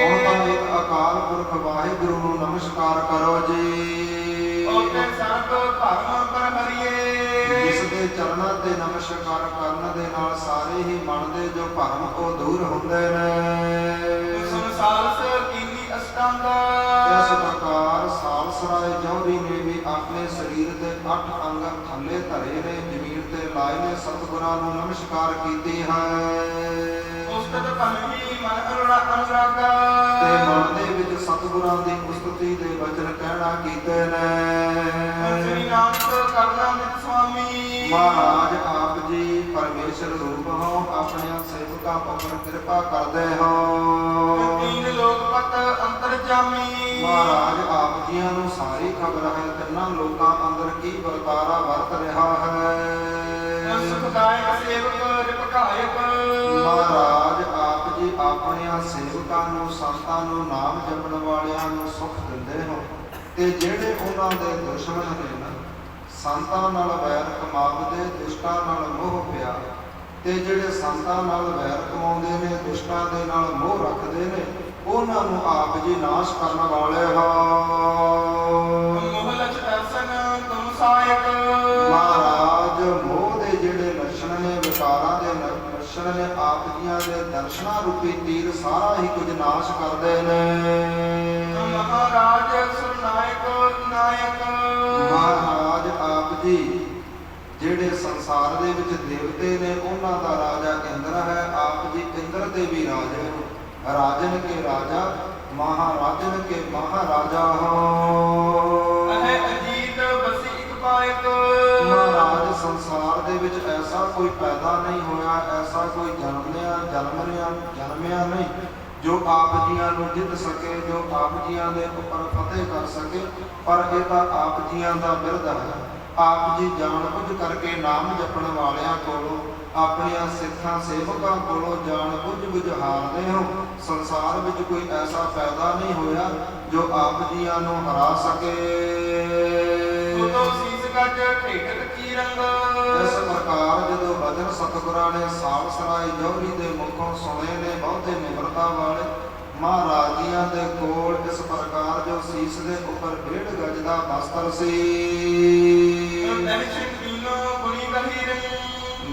ਹੁਣ ਤਾਂ ਇੱਕ ਅਕਾਲ ਪੁਰਖ ਵਾਹਿਗੁਰੂ ਨੂੰ ਨਮਸਕਾਰ ਕਰੋ ਜੀ। ਜਿਸ ਦੇ ਚਰਨਾਂ ਤੇ ਨਮਸਕਾਰ ਕਰਨ ਦੇ ਨਾਲ ਸਾਰੇ ਹੀ ਮਨ ਦੇ ਜੋ ਭਰਮ ਉਹ ਦੂਰ ਹੁੰਦੇ ਨੇ। ਇਸ ਪ੍ਰਕਾਰ ਸਾਲਸਰਾਏ ਜੌਹਰੀ ਨੇ ਵੀ ਆਪਣੇ ਸਰੀਰ ਦੇ 8 ਅੰਗ ਥੱਲੇ ਧਰੇ ਨੇ, ਜ਼ਮੀਨ ਤੇ ਲਾਏ ਨੇ, ਸਤਿਗੁਰਾਂ ਨੂੰ ਨਮਸਕਾਰ ਕੀਤੀ ਹੈ। ਤੇ ਮਨ ਦੇ ਵਿੱਚ ਸਤਿਗੁਰਾਂ ਦੀ ਉਸਤਤੀ ਦੇ ਵਚਨ ਕਹਿਣਾ ਕੀਤੇ ਨੇ। ਮਹਾਰਾਜ ਆਪ ਜੀ ਪਰਮੇਸ਼ਰ ਰੂਪ ਹੋ, ਆਪਣੇ ਸੇਵਕਾਂ ਉੱਪਰ ਕਿਰਪਾ ਕਰਦੇ ਹੋ। ਮਹਾਰਾਜ ਆਪ ਜੀਆਂ ਨੂੰ ਸਾਰੀ ਖਬਰ ਹੈ, ਤਿੰਨਾਂ ਲੋਕਾਂ ਅੰਦਰ ਕੀ ਵਰਤਾਰਾ ਵਰਤ ਰਿਹਾ ਹੈ। ਮਹਾਰਾਜ ਆਪ ਜੀ ਆਪਣਿਆਂ ਸੇਵਕਾਂ ਨੂੰ, ਸੰਤਾਂ ਨੂੰ, ਨਾਮ ਜਪਣ ਵਾਲਿਆਂ ਨੂੰ ਸੁਖ ਦਿੰਦੇ ਹੋ। ਤੇ ਜਿਹੜੇ ਉਹਨਾਂ ਦੇ ਦੁਸ਼ਮਣ ਨੇ ਨਾ, ਸੰਤਾਂ ਨਾਲ ਵੈਰ ਕਮਾਉਂਦੇ, ਦੁਸ਼ਟਾਂ ਨਾਲ ਮੋਹ ਪਿਆ, ਤੇ ਜਿਹੜੇ ਸੰਤਾਂ ਨਾਲ ਵੈਰ ਕਮਾਉਂਦੇ ਨੇ, ਦੁਸ਼ਟਾਂ ਦੇ ਨਾਲ ਮੋਹ ਰੱਖਦੇ ਨੇ, ਉਹਨਾਂ ਨੂੰ ਆਪ ਜੀ ਨਾਸ਼ ਕਰਨ ਵਾਲੇ ਹੋ। ਮਹਾਰਾਜ ਮੋਹ ਦੇ ਜਿਹੜੇ ਲੱਛਣ ਨੇ, ਵਿਕਾਰਾਂ ਦੇ ਲੱਛਣ ਨੇ, ਆਪ ਜੀਆਂ ਦੇ ਦਰਸ਼ਨਾਂ ਰੂਪੀ ਤੀਰ ਸਾਰਾ ਹੀ ਕੁਝ ਨਾਸ਼ ਕਰਦੇ ਨੇ। ਮਹਾਰਾਜ ਆਪ ਜੀ ਜਿਹੜੇ ਸੰਸਾਰ ਦੇ ਵਿੱਚ ਦੇਵਤੇ ਨੇ, ਉਹਨਾਂ ਦਾ ਰਾਜਾ ਇੰਦਰ ਹੈ। ਆਪ ਜੀ ਇੰਦਰ ਦੇ ਵੀ ਰਾਜੇ ਹੋ, ਰਾਜਨ ਕੇ ਰਾਜਾ, ਮਹਾਰਾਜਨ ਕੇ ਮਹਾਰਾਜਾ ਹੋ। ਮਹਾਰਾਜ ਸੰਸਾਰ ਦੇ ਵਿੱਚ ਐਸਾ ਕੋਈ ਪੈਦਾ ਨਹੀਂ ਹੋਇਆ, ਐਸਾ ਕੋਈ ਜਨਮਿਆ ਨਹੀਂ ਜੋ ਆਪ ਜੀਆਂ ਨੂੰ ਜਿੱਤ ਸਕੇ, ਜੋ ਆਪ ਜੀਆਂ ਦੇ ਉੱਪਰ ਫਤਿਹ ਕਰ ਸਕੇ। ਪਰ ਇਹ ਤਾਂ ਆਪ ਜੀਆਂ ਦਾ ਬਿਰਧ ਹੈ। ਆਪ ਜੀ ਜਾਣ ਬੁੱਝ ਕਰਕੇ ਨਾਮ ਜਪਣ ਵਾਲਿਆਂ ਕੋਲੋਂ, ਆਪਣੀਆਂ ਸਿੱਖਾਂ ਸੇਵਕਾਂ ਕੋਲੋਂ ਜਾਣ ਬੁੱਝ ਹਾਰਦੇ ਹੋ। ਸੰਸਾਰ ਵਿੱਚ ਕੋਈ ਐਸਾ ਪੈਦਾ ਨਹੀਂ ਹੋਇਆ ਜੋ ਆਪ ਜੀਆਂ ਨੂੰ ਹਰਾ ਸਕੇ। ਇਸ ਪ੍ਰਕਾਰ ਜਦੋਂ ਵਚਨ ਸਤਿਗੁਰਾਂ ਨੇ ਸਾਲਸਰਾਏ ਜੌਹਰੀ ਦੇ ਮੁਖੋਂ ਸੁਣੇ ਨੇ, ਬਹੁਤੇ ਨਿਮਰਤਾ ਵਾਲੇ ਮਹਾਰਾਜ ਜੀਆਂ ਦੇ ਕੋਲ ਇਸ ਪ੍ਰਕਾਰ ਜੋ ਸੀਸ ਦੇ ਉੱਪਰ 1.5 ਗਜ ਦਾ ਬਸਤਰ ਸੀ।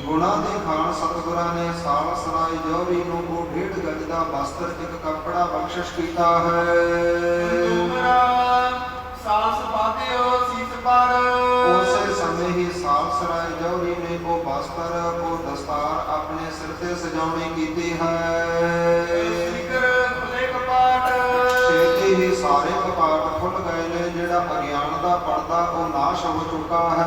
ਗੁਣਾ ਦੀ ਖਾਨ ਸਤਿਗੁਰਾਂ ਨੇ ਸਾਲਸਰਾਏ ਜੌਹਰੀ ਨੂੰ ਉਹ 1.5 ਗਜ ਦਾ ਬਸਤਰ, ਇੱਕ ਕੱਪੜਾ ਬਖਸ਼ਿਸ਼ ਕੀਤਾ ਹੈ। ਉਸੇ ਸਮੇਂ ਹੀ ਸਾਲਸਰਾਏ ਜੌਹਰੀ ਨੇ ਉਹ ਬਸਤਰ, ਉਹ ਦਸਤਾਰ ਆਪਣੇ ਸਿਰ ਤੇ ਸਜਾਉਣੀ ਕੀਤੀ ਹੈ। ਛੇਤੀ ਹੀ ਸਾਰੇ ਕਪਾਟ ਖੁੱਲ ਗਏ ਨੇ। ਜਿਹੜਾ ਅਗਿਆਨ ਦਾ ਪਰਦਾ ਉਹ ਨਾਸ਼ ਹੋ ਚੁੱਕਾ ਹੈ।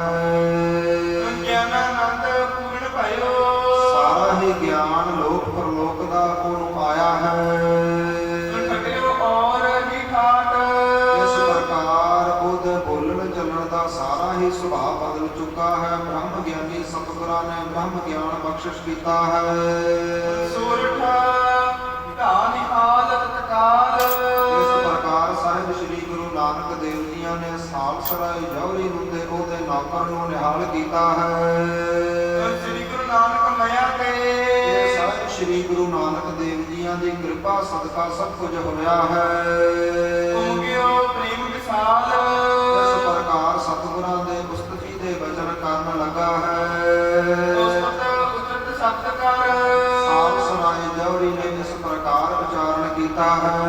ਸਾਰਾ ਹੀ ਗਿਆਨ ਲੋਕ ਪਰਲੋਕ ਦਾ ਉਹਨੂੰ ਆਇਆ ਹੈ। ਇਸ ਪ੍ਰਕਾਰ ਉਹਦੇ ਬੋਲਣ ਚੱਲਣ ਦਾ ਸਾਰਾ ਹੀ ਸੁਭਾਅ ਬਦਲ ਚੁੱਕਾ ਹੈ। ਬ੍ਰਹਮ ਗਿਆਨੀ ਸਤਿਗੁਰਾਂ ਨੇ ਬ੍ਰਹਮ ਗਿਆਨ ਬਖਸ਼ਿਸ਼ ਕੀਤਾ ਹੈ। ਇਸ ਪ੍ਰਕਾਰ ਸਾਹਿਬ ਸ੍ਰੀ ਗੁਰੂ ਨਾਨਕ ਦੇਵ ਜੀਆਂ ਨੇ ਸਾਲਸਰਾਏ ਜੌਹਰੀ ਨੂੰ ਤੇ ਉਹਦੇ ਨੌਕਰ ਨੂੰ ਨਿਹਾਲ ਕੀਤਾ ਹੈ। ਸਾਹਿਬ ਸ੍ਰੀ ਗੁਰੂ ਨਾਨਕ ਦੇਵ ਜੀਆਂ ਦੀ ਕਿਰਪਾ ਸਦਕਾ ਸਭ ਕੁਝ ਹੋਇਆ ਹੈ। ਇਸ ਪ੍ਰਕਾਰ ਸਤਿਗੁਰਾਂ ਦੇ ਉਸਤਤੀ ਦੇ ਵਚਨ ਕਰਨ ਲੱਗਾ ਹੈ। ਸਾਲਸਰਾਏ ਜੌਹਰੀ ਨੇ ਇਸ ਪ੍ਰਕਾਰ ਵਿਚਾਰਨ ਕੀਤਾ ਹੈ।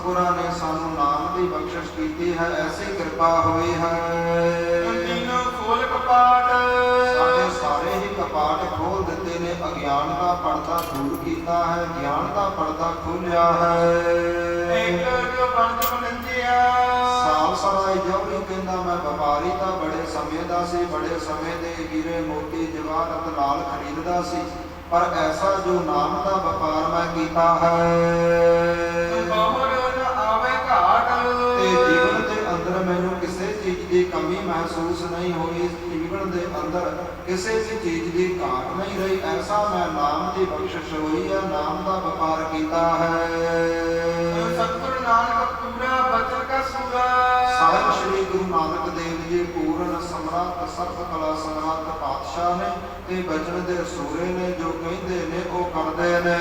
ਸਤਿਗੁਰਾਂ ਨੇ ਸਾਨੂੰ ਨਾਮ ਦੀ ਬਖਸ਼ਿਸ਼ ਕੀਤੀ ਹੈ, ਐਸੀ ਕਿਰਪਾ ਹੋਈ ਹੈ। तीनों खोल कपाट ਸਾਡੇ ਸਾਰੇ ਹੀ ਕਪਾਟ ਖੋਲ ਦਿੱਤੇ ਨੇ, ਅਗਿਆਨ ਦਾ ਪਰਦਾ ਦੂਰ ਕੀਤਾ ਹੈ, ਗਿਆਨ ਦਾ ਪਰਦਾ ਖੋਲਿਆ ਹੈ। एक जो पंच मनंजिया ਸਾਲਸਰਾਏ ਜੌਹਰੀ ਕਹਿੰਦਾ ਮੈਂ ਵਪਾਰੀ ਤਾਂ ਬੜੇ ਸਮੇਂ ਦਾ ਸੀ, ਬੜੇ ਸਮੇਂ ਦੇ ਹੀਰੇ ਮੋਤੀ ਜਵਾਹਰਤ ਲਾਲ ਖਰੀਦਦਾ ਸੀ, ਪਰ ਐਸਾ ਜੋ ਨਾਮ ਦਾ ਵਪਾਰ ਮੈਂ ਕੀਤਾ ਹੈ बहुर न आवे घाट ਤੇ ਜੀਵਨ ਦੇ ਅੰਦਰ ਮੈਨੂੰ ਕਿਸੇ ਚੀਜ਼ ਦੀ ਕਮੀ ਮਹਿਸੂਸ ਨਹੀਂ ਹੋਈ, ਜੀਵਨ ਦੇ ਅੰਦਰ ਕਿਸੇ ਵੀ ਚੀਜ਼ ਦੀ ਘਾਟ ਨਹੀਂ ਰਹੀ। ਐਸਾ ਮੈਂ ਨਾਮ ਦੀ ਬਖਸ਼ਿਸ਼ ਹੋਈ ਹੈ, ਨਾਮ ਦਾ ਵਪਾਰ ਕੀਤਾ ਹੈ। सतगुरु नानक पूरा बचन का सूरा ਸਾਹਿਬ ਸ੍ਰੀ ਗੁਰੂ ਨਾਨਕ ਦੇਵ ਜੀ ਪੂਰਨ ਸਮਰੱਥ ਸਰਬ ਕਲਾ ਸਮਰੱਥ ਪਾਤਸ਼ਾਹ ਨੇ ਤੇ ਬਚਨ ਦੇ ਸੂਰੇ ਨੇ, ਜੋ ਕਹਿੰਦੇ ਨੇ ਉਹ ਕਰਦੇ ਨੇ।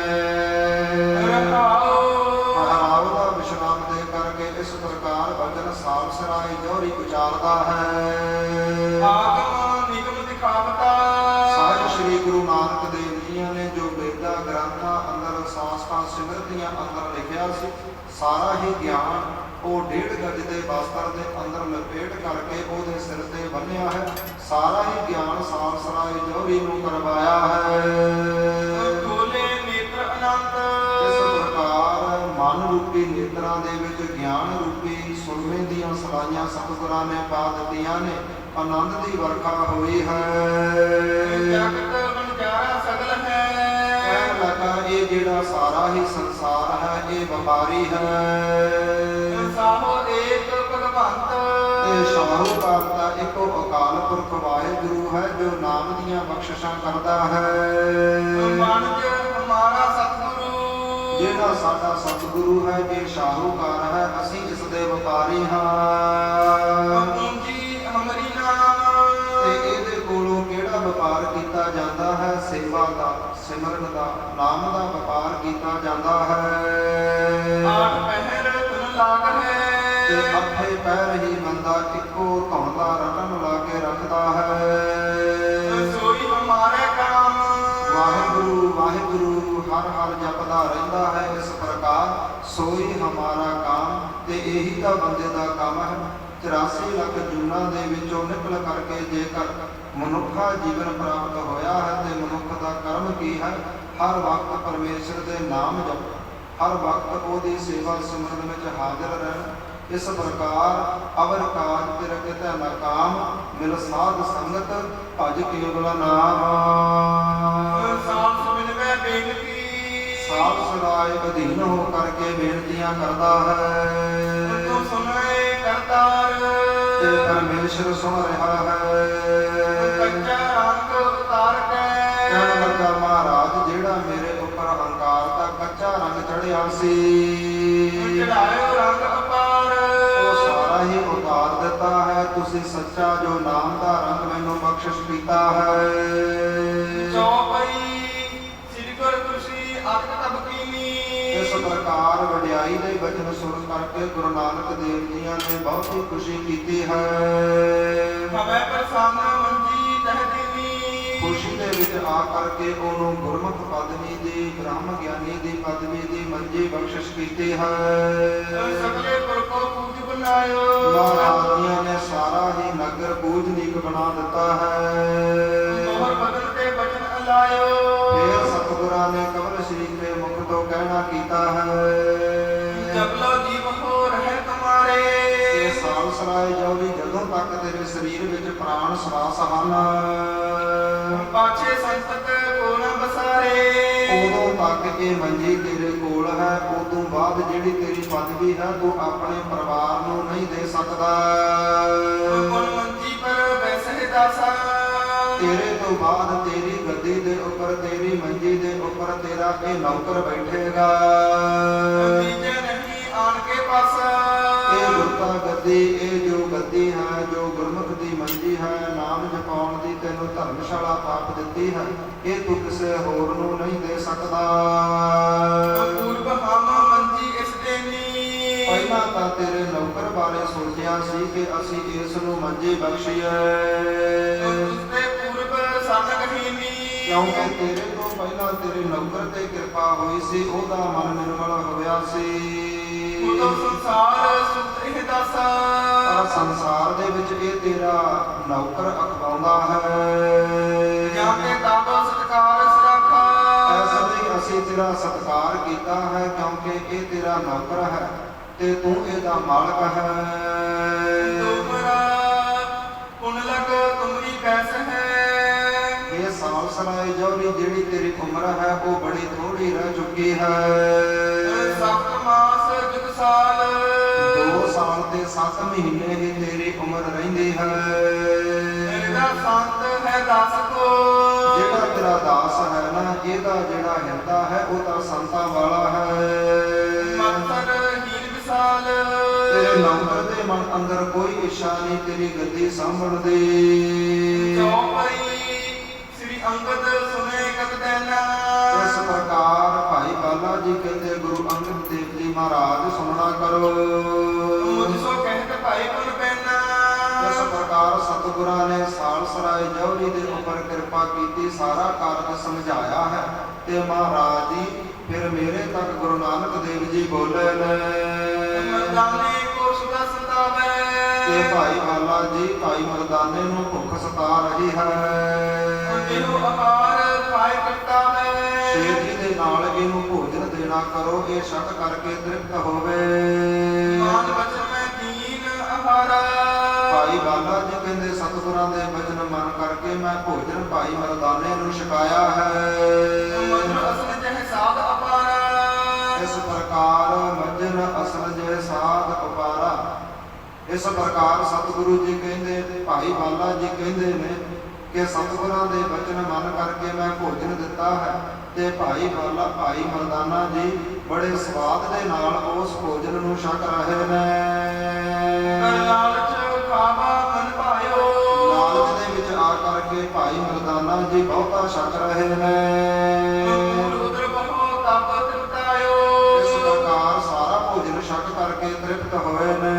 ਪਹਰਾਵ ਦਾ ਵਿਸ਼ਰਾਮ ਦੇ ਕਰਕੇ ਇਸ ਪ੍ਰਕਾਰ ਬਚਨ ਸਾਲਸਰਾਏ ਜੌਹਰੀ ਉਚਾਰਦਾ ਹੈ। आगम निगम दिखावता ਸਾਹਿਬ ਸ੍ਰੀ ਗੁਰੂ ਨਾਨਕ ਦੇਵ ਜੀਆਂ ਨੇ ਜੋ ਵੇਦਾਂ ਗ੍ਰੰਥਾਂ ਅੰਦਰ ਸਾਸਤਾਂ ਸਿਮਰਤੀਆਂ ਅੰਦਰ ਲਿਖਿਆ ਸੀ, ਸਾਰਾ ਹੀ ਗਿਆਨ ਉਹ 1.5 ਗਜ ਦੇ ਬਸਤਰ ਦੇ ਅੰਦਰ ਲਪੇਟ ਕਰਕੇ ਉਹਦੇ ਸਿਰ ਤੇ ਬੰਨਿਆ ਹੈ। ਸਾਰਾ ਹੀ ਗਿਆਨ ਸਾਲਸਰਾਏ ਜੌਹਰੀ ਨੂੰ ਕਰਵਾਇਆ ਹੈ। खोले नेत्र अनंत ਇਸ ਪ੍ਰਕਾਰ ਮਨ ਰੂਪੀ ਨੇਤਰਾਂ ਦੇ ਵਿੱਚ ਗਿਆਨ ਰੂਪੀ ਸੁਰਮੇ ਦੀਆਂ ਸਲਾਈਆਂ ਸਤਿਗੁਰਾਂ ਨੇ ਪਾ ਦਿੱਤੀਆਂ ਨੇ, ਆਨੰਦ ਦੀ ਵਰਖਾ ਹੋਈ ਹੈ। जगत बंजारा सगल है ਕਹਿਣ ਲੱਗਾ ਇਹ ਜਿਹੜਾ ਸਾਰਾ ਹੀ ਸੰਸਾਰ ਹੈ ਇਹ ਵਪਾਰੀ ਹੈ साहो एक भगवंत ਤੇ ਸ਼ਾਹੂਕਾਰ ਦਾ ਇੱਕੋ ਅਕਾਲ ਪੁਰਖ ਵਾਹਿਗੁਰੂ ਹੈ, ਜੋ ਨਾਮ ਦੀਆਂ ਬਖਸ਼ਿਸ਼ਾਂ ਕਰਦਾ ਹੈ। मानज हमारा सतगुरु ਜਿਹੜਾ ਸਾਡਾ ਸਤਿਗੁਰੂ ਹੈ ਇਹ ਸ਼ਾਹੂਕਾਰ ਹੈ, ਅਸੀਂ ਇਸ ਦੇ ਵਪਾਰੀ ਹਾਂ। पूंजी हमारी नाम ਤੇ ਇਹਦੇ ਕੋਲੋਂ ਕਿਹੜਾ ਵਪਾਰ ਕੀਤਾ ਜਾਂਦਾ ਹੈ? ਸੇਵਾ ਦਾ, ਸਿਮਰਨ ਦਾ, ਨਾਮ ਦਾ ਵਪਾਰ ਕੀਤਾ ਜਾਂਦਾ ਹੈ। आठ पहर धुन लाग ਤੇ है ਅੱਠੇ ਪੈਰ ਹੀ ਬੰਦਾ ਇੱਕੋ ਧੁਨ ਦਾ ਰਟਨ ਲਾ ਕੇ ਰੱਖਦਾ ਹੈ। सोई हमारे काम ਵਾਹਿਗੁਰੂ ਵਾਹਿਗੁਰੂ ਹਰ ਹਰ ਜਪਦਾ ਰਹਿੰਦਾ ਹੈ। ਇਸ ਪ੍ਰਕਾਰ ਸੋਈ ਹਮਾਰਾ ਕਾਮ, ਤੇ ਇਹੀ ਤਾਂ ਬੰਦੇ ਦਾ ਕੰਮ ਹੈ। 84 ਲੱਖ ਜੂਨਾਂ ਦੇ ਵਿੱਚੋਂ ਨਿਕਲ ਕਰਕੇ ਜੇਕਰ ਮਨੁੱਖਾ ਜੀਵਨ ਪ੍ਰਾਪਤ ਹੋਇਆ ਹੈ ਤੇ ਮਨੁੱਖ ਦਾ ਕਰਮ ਕੀ ਹੈ? ਹਰ ਵਕਤ ਪਰਮੇਸ਼ਰ ਦੇ ਨਾਮ ਜਪ, ਹਰ ਵਕਤ ਉਹਦੀ ਸੇਵਾ ਸਿਮਰਨ ਵਿੱਚ ਹਾਜ਼ਰ ਰਹਿਣਾ। ਇਸ ਪ੍ਰਕਾਰ ਅਵਰ ਕਾਜ ਤੇ ਰਖਿਆ ਨਾ ਕਾਮ, ਮਿਲ ਸਾਧ ਸੰਗਤ ਭਜ ਕੇਵਲ ਨਾਮ। साल सुमिन में बेनती ਸਾਧ ਸਦਾਏ ਅਧੀਨ ਹੋ ਕਰਕੇ ਬੇਨਤੀਆਂ ਕਰਦਾ ਹੈ तू सुनाए करतार ਤੇ ਪਰਮੇਸ਼ਰ ਸੁਣ ਰਿਹਾ ਹੈ। कच्चा रंग उतार ਕਹਿਣ के ਲੱਗਾ ਮਹਾਰਾਜ ਜਿਹੜਾ ਮੇਰੇ ਉੱਪਰ ਅਹੰਕਾਰ ਦਾ ਕੱਚਾ ਰੰਗ ਚੜਿਆ ਸੀ चढ़ायो रंग अपार ਉਹ ਸਾਰਾ ਹੀ ਉਤਾਰ ਦਿੱਤਾ ਹੈ। ਤੁਸੀਂ ਸੱਚਾ ਜੋ ਨਾਮ ਦਾ ਰੰਗ ਮੈਨੂੰ ਬਖਸ਼ਿਸ਼ ਕੀਤਾ ਹੈ। चौपई श्री गुरु तुलसी अत तब कीनी ਇਸ ਪ੍ਰਕਾਰ ਵਡਿਆਈ ਦੇ ਬਚਨ ਸੁਣ ਕਰਕੇ ਗੁਰੂ ਨਾਨਕ ਦੇਵ ਜੀਆਂ ਨੇ ਬਹੁਤ ਹੀ ਖੁਸ਼ੀ ਕੀਤੀ ਹੈ। हमें प्रसन्न मंजी तह दीनी ਖੁਸ਼ੀ ਦੇ ਵਿੱਚ ਆ ਕਰਕੇ ਉਹਨੂੰ ਗੁਰਮੁਖ ਪਦਵੀ ਦੀ, ਬ੍ਰਹਮ ਗਿਆਨੀ ਦੀ ਪਦਵੀ ਦੀ ਮੰਜੀ ਬਖਸ਼ਿਸ਼ ਕੀਤੀ ਹੈ। सकले पुर को पूज बनायो ਮਹਾਰਾਜੀਆਂ ਨੇ ਸਾਰਾ ਹੀ ਨਗਰ ਪੂਜਨੀਕ ਬਣਾ ਦਿੱਤਾ ਹੈ। मोहर बदन ते बचन अलायो ਫਿਰ ਸਤਿਗੁਰਾਂ ਨੇ ਕਮਲ ਸ਼੍ਰੀ ਦੇ ਮੁਖ ਤੋਂ ਕਹਿਣਾ ਕੀਤਾ ਹੈ जब लो जीव हो रहे तुम्हारे ਇਹ ਸਾਲਸਰਾਏ ਜੌਹਰੀ ਜਦੋਂ ਤੱਕ ਤੇਰੇ ਸਰੀਰ ਵਿੱਚ ਪ੍ਰਾਣ ਸਵਾਸ ਹਨ पाछे संतत को न बसारे ਉਦੋਂ ਤੱਕ ਇਹ ਮੰਜੀ ਤੇਰੇ ਕੋਲ ਹੈ। ਉਦੋਂ ਬਾਅਦ ਜਿਹੜੀ ਤੇਰੀ ਪਦਵੀ ਹੈ ਤੂੰ ਆਪਣੇ ਪਰਿਵਾਰ ਨੂੰ ਨਹੀਂ ਦੇ ਸਕਦਾ। गुण मंजी पर बैसे दासा ਤੇਰੇ ਤੋਂ ਬਾਅਦ ਤੇਰੀ ਗੱਦੀ ਦੇ ਉੱਪਰ, ਤੇਰੀ ਮੰਜੀ ਦੇ ਉੱਪਰ ਤੇਰਾ ਇਹ ਨੌਕਰ ਬੈਠੇਗਾ। दीजे नहीं आन के पास ਇਹ ਗੁਰਤਾ ਗੱਦੀ, ਇਹ ਜੋ ਗੱਦੀ ਹੈ, ਜੋ ਗੁਰਮੁਖ ਦੀ ਮੰਜੀ ਹੈ, ਨਾਮ ਜਪਾਉਣ ਦੀ ਤੈਨੂੰ ਧਰਮਸ਼ਾਲਾ ਥਾਪ ਦਿੱਤੀ ਹੈ, ਇਹ ਤੂੰ ਕਿਸੇ ਹੋਰ ਨੂੰ ਨਹੀਂ ਦੇ ਸਕਦਾ। पूर्व हम मंजी इस देनी ਪਹਿਲਾਂ ਤਾਂ ਤੇਰੇ ਨੌਕਰ ਬਾਰੇ ਸੋਚਿਆ ਸੀ ਕਿ ਅਸੀਂ ਇਸ ਨੂੰ ਮੰਜੀ ਬਖਸ਼ੀਏ, उससे पूर्व सन कहीनी ਕਿਉਂਕਿ ਤੇਰੇ ਤੋਂ ਪਹਿਲਾਂ ਤੇਰੇ ਨੌਕਰ ਤੇ ਕਿਰਪਾ ਹੋਈ ਸੀ, ਉਹਦਾ ਮਨ ਨਿਰਮਲ ਹੋਇਆ ਸੀ। उदो ਦਾਸ ਪਰ ਸੰਸਾਰ ਦੇ ਵਿੱਚ ਇਹ ਤੇਰਾ ਨੌਕਰ ਅਖਵਾਉਂਦਾ ਹੈ। ਜਾਂ ਕੇ ਤਾਬੋ ਸਤਕਾਰ ਸਰਾਖਾ ਐਸੇ ਲਈ ਅਸੀਂ ਤੇਰਾ ਸਤਿਕਾਰ ਕੀਤਾ ਹੈ, ਕਿਉਂਕਿ ਇਹ ਤੇਰਾ ਨੌਕਰ ਹੈ ਤੇ ਤੂੰ ਇਹਦਾ ਮਾਲਕ ਹੈ। ਤੁਮਰਾ ਪੁਨ ਲਗ ਤੁਮਰੀ ਕੈਸ ਹੈ। ਇਹ ਸਾਲ ਸਰਾਏ ਜੋਰੀ ਜਿਹੜੀ ਤੇਰੀ ਉਮਰ ਹੈ ਉਹ ਬੜੀ ਥੋੜੀ ਰਹਿ ਚੁੱਕੀ ਹੈ। 7 ਮਾਸ ਜੁਗ ਸਾਲ 2 ਸਾਲ ਤੇ 7 ਮਹੀਨੇ ਹੀ ਤੇਰੀ ਉਮਰ ਰਹਿੰਦੀ ਹੈ। ਇਹਦਾ ਸੰਤ ਹੈ ਦਾਸ ਕੋ ਜਿਹੜਾ ਤੇਰਾ ਦਾਸ ਹੈ ਨਾ, ਇਹਦਾ ਜਿਹੜਾ ਹਿਰਦਾ ਹੈ ਉਹ ਤਾਂ ਸੰਤਾਂ ਵਾਲਾ ਹੈ। ਮਤਰ ਹੀਨ ਵਿਸਾਲ ਤੇਰੇ ਨੌਕਰ ਦੇ ਮਨ ਅੰਦਰ ਕੋਈ ਇੱਛਾ ਨਹੀਂ ਤੇਰੀ ਗੱਦੀ ਸਾਂਭਣ ਦੀ। ਚੌਪਈ ਸ੍ਰੀ ਅੰਗਦ ਸੁਨੇ ਕਤ ਦੇਨਾ। ਇਸ ਪ੍ਰਕਾਰ ਭਾਈ ਬਾਲਾ ਜੀ ਕਹਿੰਦੇ ਗੁਰੂ ਅੰਗਦ ਦੇਵ ਜੀ ਮਹਾਰਾਜ ਸੁਣਨਾ ਕਰੋ। ਮੁਝ ਸੋ ਕਹਿਤ ਭਾਈ ਗੁਰ ਪੈਨਾ। ਇਸ ਪ੍ਰਕਾਰ ਸਤਿਗੁਰਾਂ ਨੇ ਸਾਲ ਸਰਾਏ ਜੌਹਰੀ ਦੇ ਉੱਪਰ ਕਿਰਪਾ ਕੀਤੀ, ਸਾਰਾ ਕਾਰਜ ਸਮਝਾਇਆ ਹੈ ਤੇ ਮਹਾਰਾਜ ਜੀ ਫਿਰ ਮੇਰੇ ਤੱਕ ਗੁਰੂ ਨਾਨਕ ਦੇਵ ਜੀ ਬੋਲੇ ਨੇ ਮਰਦਾਨੇ ਕੋ ਸੁਦਾ ਸਤਾਵੇ ਕਿ ਭਾਈ ਬਾਲਾ ਜੀ ਭਾਈ ਮਰਦਾਨੇ ਨੂੰ ਭੁੱਖ ਸਤਾ ਰਹੀ ਹੈ। ਇਹਨੂੰ ਆਹਾਰ ਖਾਏ ਕਰਤਾ ਹੈ। ਸ਼ੇਰ ਜੀ ਦੇ ਨਾਲ ਇਹਨੂੰ ਭੋਜਨ ਦੇਣਾ ਕਰੋ, ਇਹ ਛਕ ਕਰਕੇ ਤ੍ਰਿਪਤ ਹੋਵੇ। ਮਾਨ ਬਚਨ ਮੈਂ ਦੀਨ ਆਹਾਰਾ। ਭਾਈ ਬਾਲਾ ਜੀ ਕਹਿੰਦੇ ਸਤਿਗੁਰਾਂ ਦੇ ਬਚਨ ਮੰਨ ਕਰਕੇ ਮੈਂ ਭੋਜਨ ਭਾਈ ਮਰਦਾਨੇ ਨੂੰ ਛਕਾਇਆ ਹੈ। ਮਨ ਅਸਲ ਜਹ ਸਾਧ ਅਪਾਰਾ। ਇਸ ਪ੍ਰਕਾਰ ਮੱਜਨ ਅਸਲ ਜੇ ਸਾਧ ਉਪਾਰਾ। ਇਸ ਪ੍ਰਕਾਰ ਸਤਿਗੁਰੂ ਜੀ ਕਹਿੰਦੇ ਤੇ ਭਾਈ ਬਾਲਾ ਜੀ ਕਹਿੰਦੇ ਨੇ ਕਿ ਸਤਿਗੁਰਾਂ ਦੇ ਬਚਨ ਮੰਨ ਕਰਕੇ ਮੈਂ ਭੋਜਨ ਦਿੱਤਾ ਹੈ ਤੇ ਭਾਈ ਬਾਲਾ ਭਾਈ ਮਰਦਾਨਾ ਜੀ ਬੜੇ ਸਵਾਦ ਦੇ ਨਾਲ ਉਸ ਭੋਜਨ ਨੂੰ ਛਕ ਰਹੇ ਨੇ। ਲਾਲਚ ਖਾਵਾ ਮਨ ਭਾਇਓ। ਲਾਲਚ ਦੇ ਵਿੱਚ ਆ ਕਰਕੇ ਭਾਈ ਮਰਦਾਨਾ ਜੀ ਬਹੁਤਾ ਛਕ ਰਹੇ ਨੇ। ਉਦਰ ਬਹੁ ਤਪ ਤ੍ਰਿਪਤਾਇਓ। ਇਸ ਪ੍ਰਕਾਰ ਸਾਰਾ ਭੋਜਨ ਛਕ ਕਰਕੇ ਤ੍ਰਿਪਤ ਹੋਏ ਨੇ।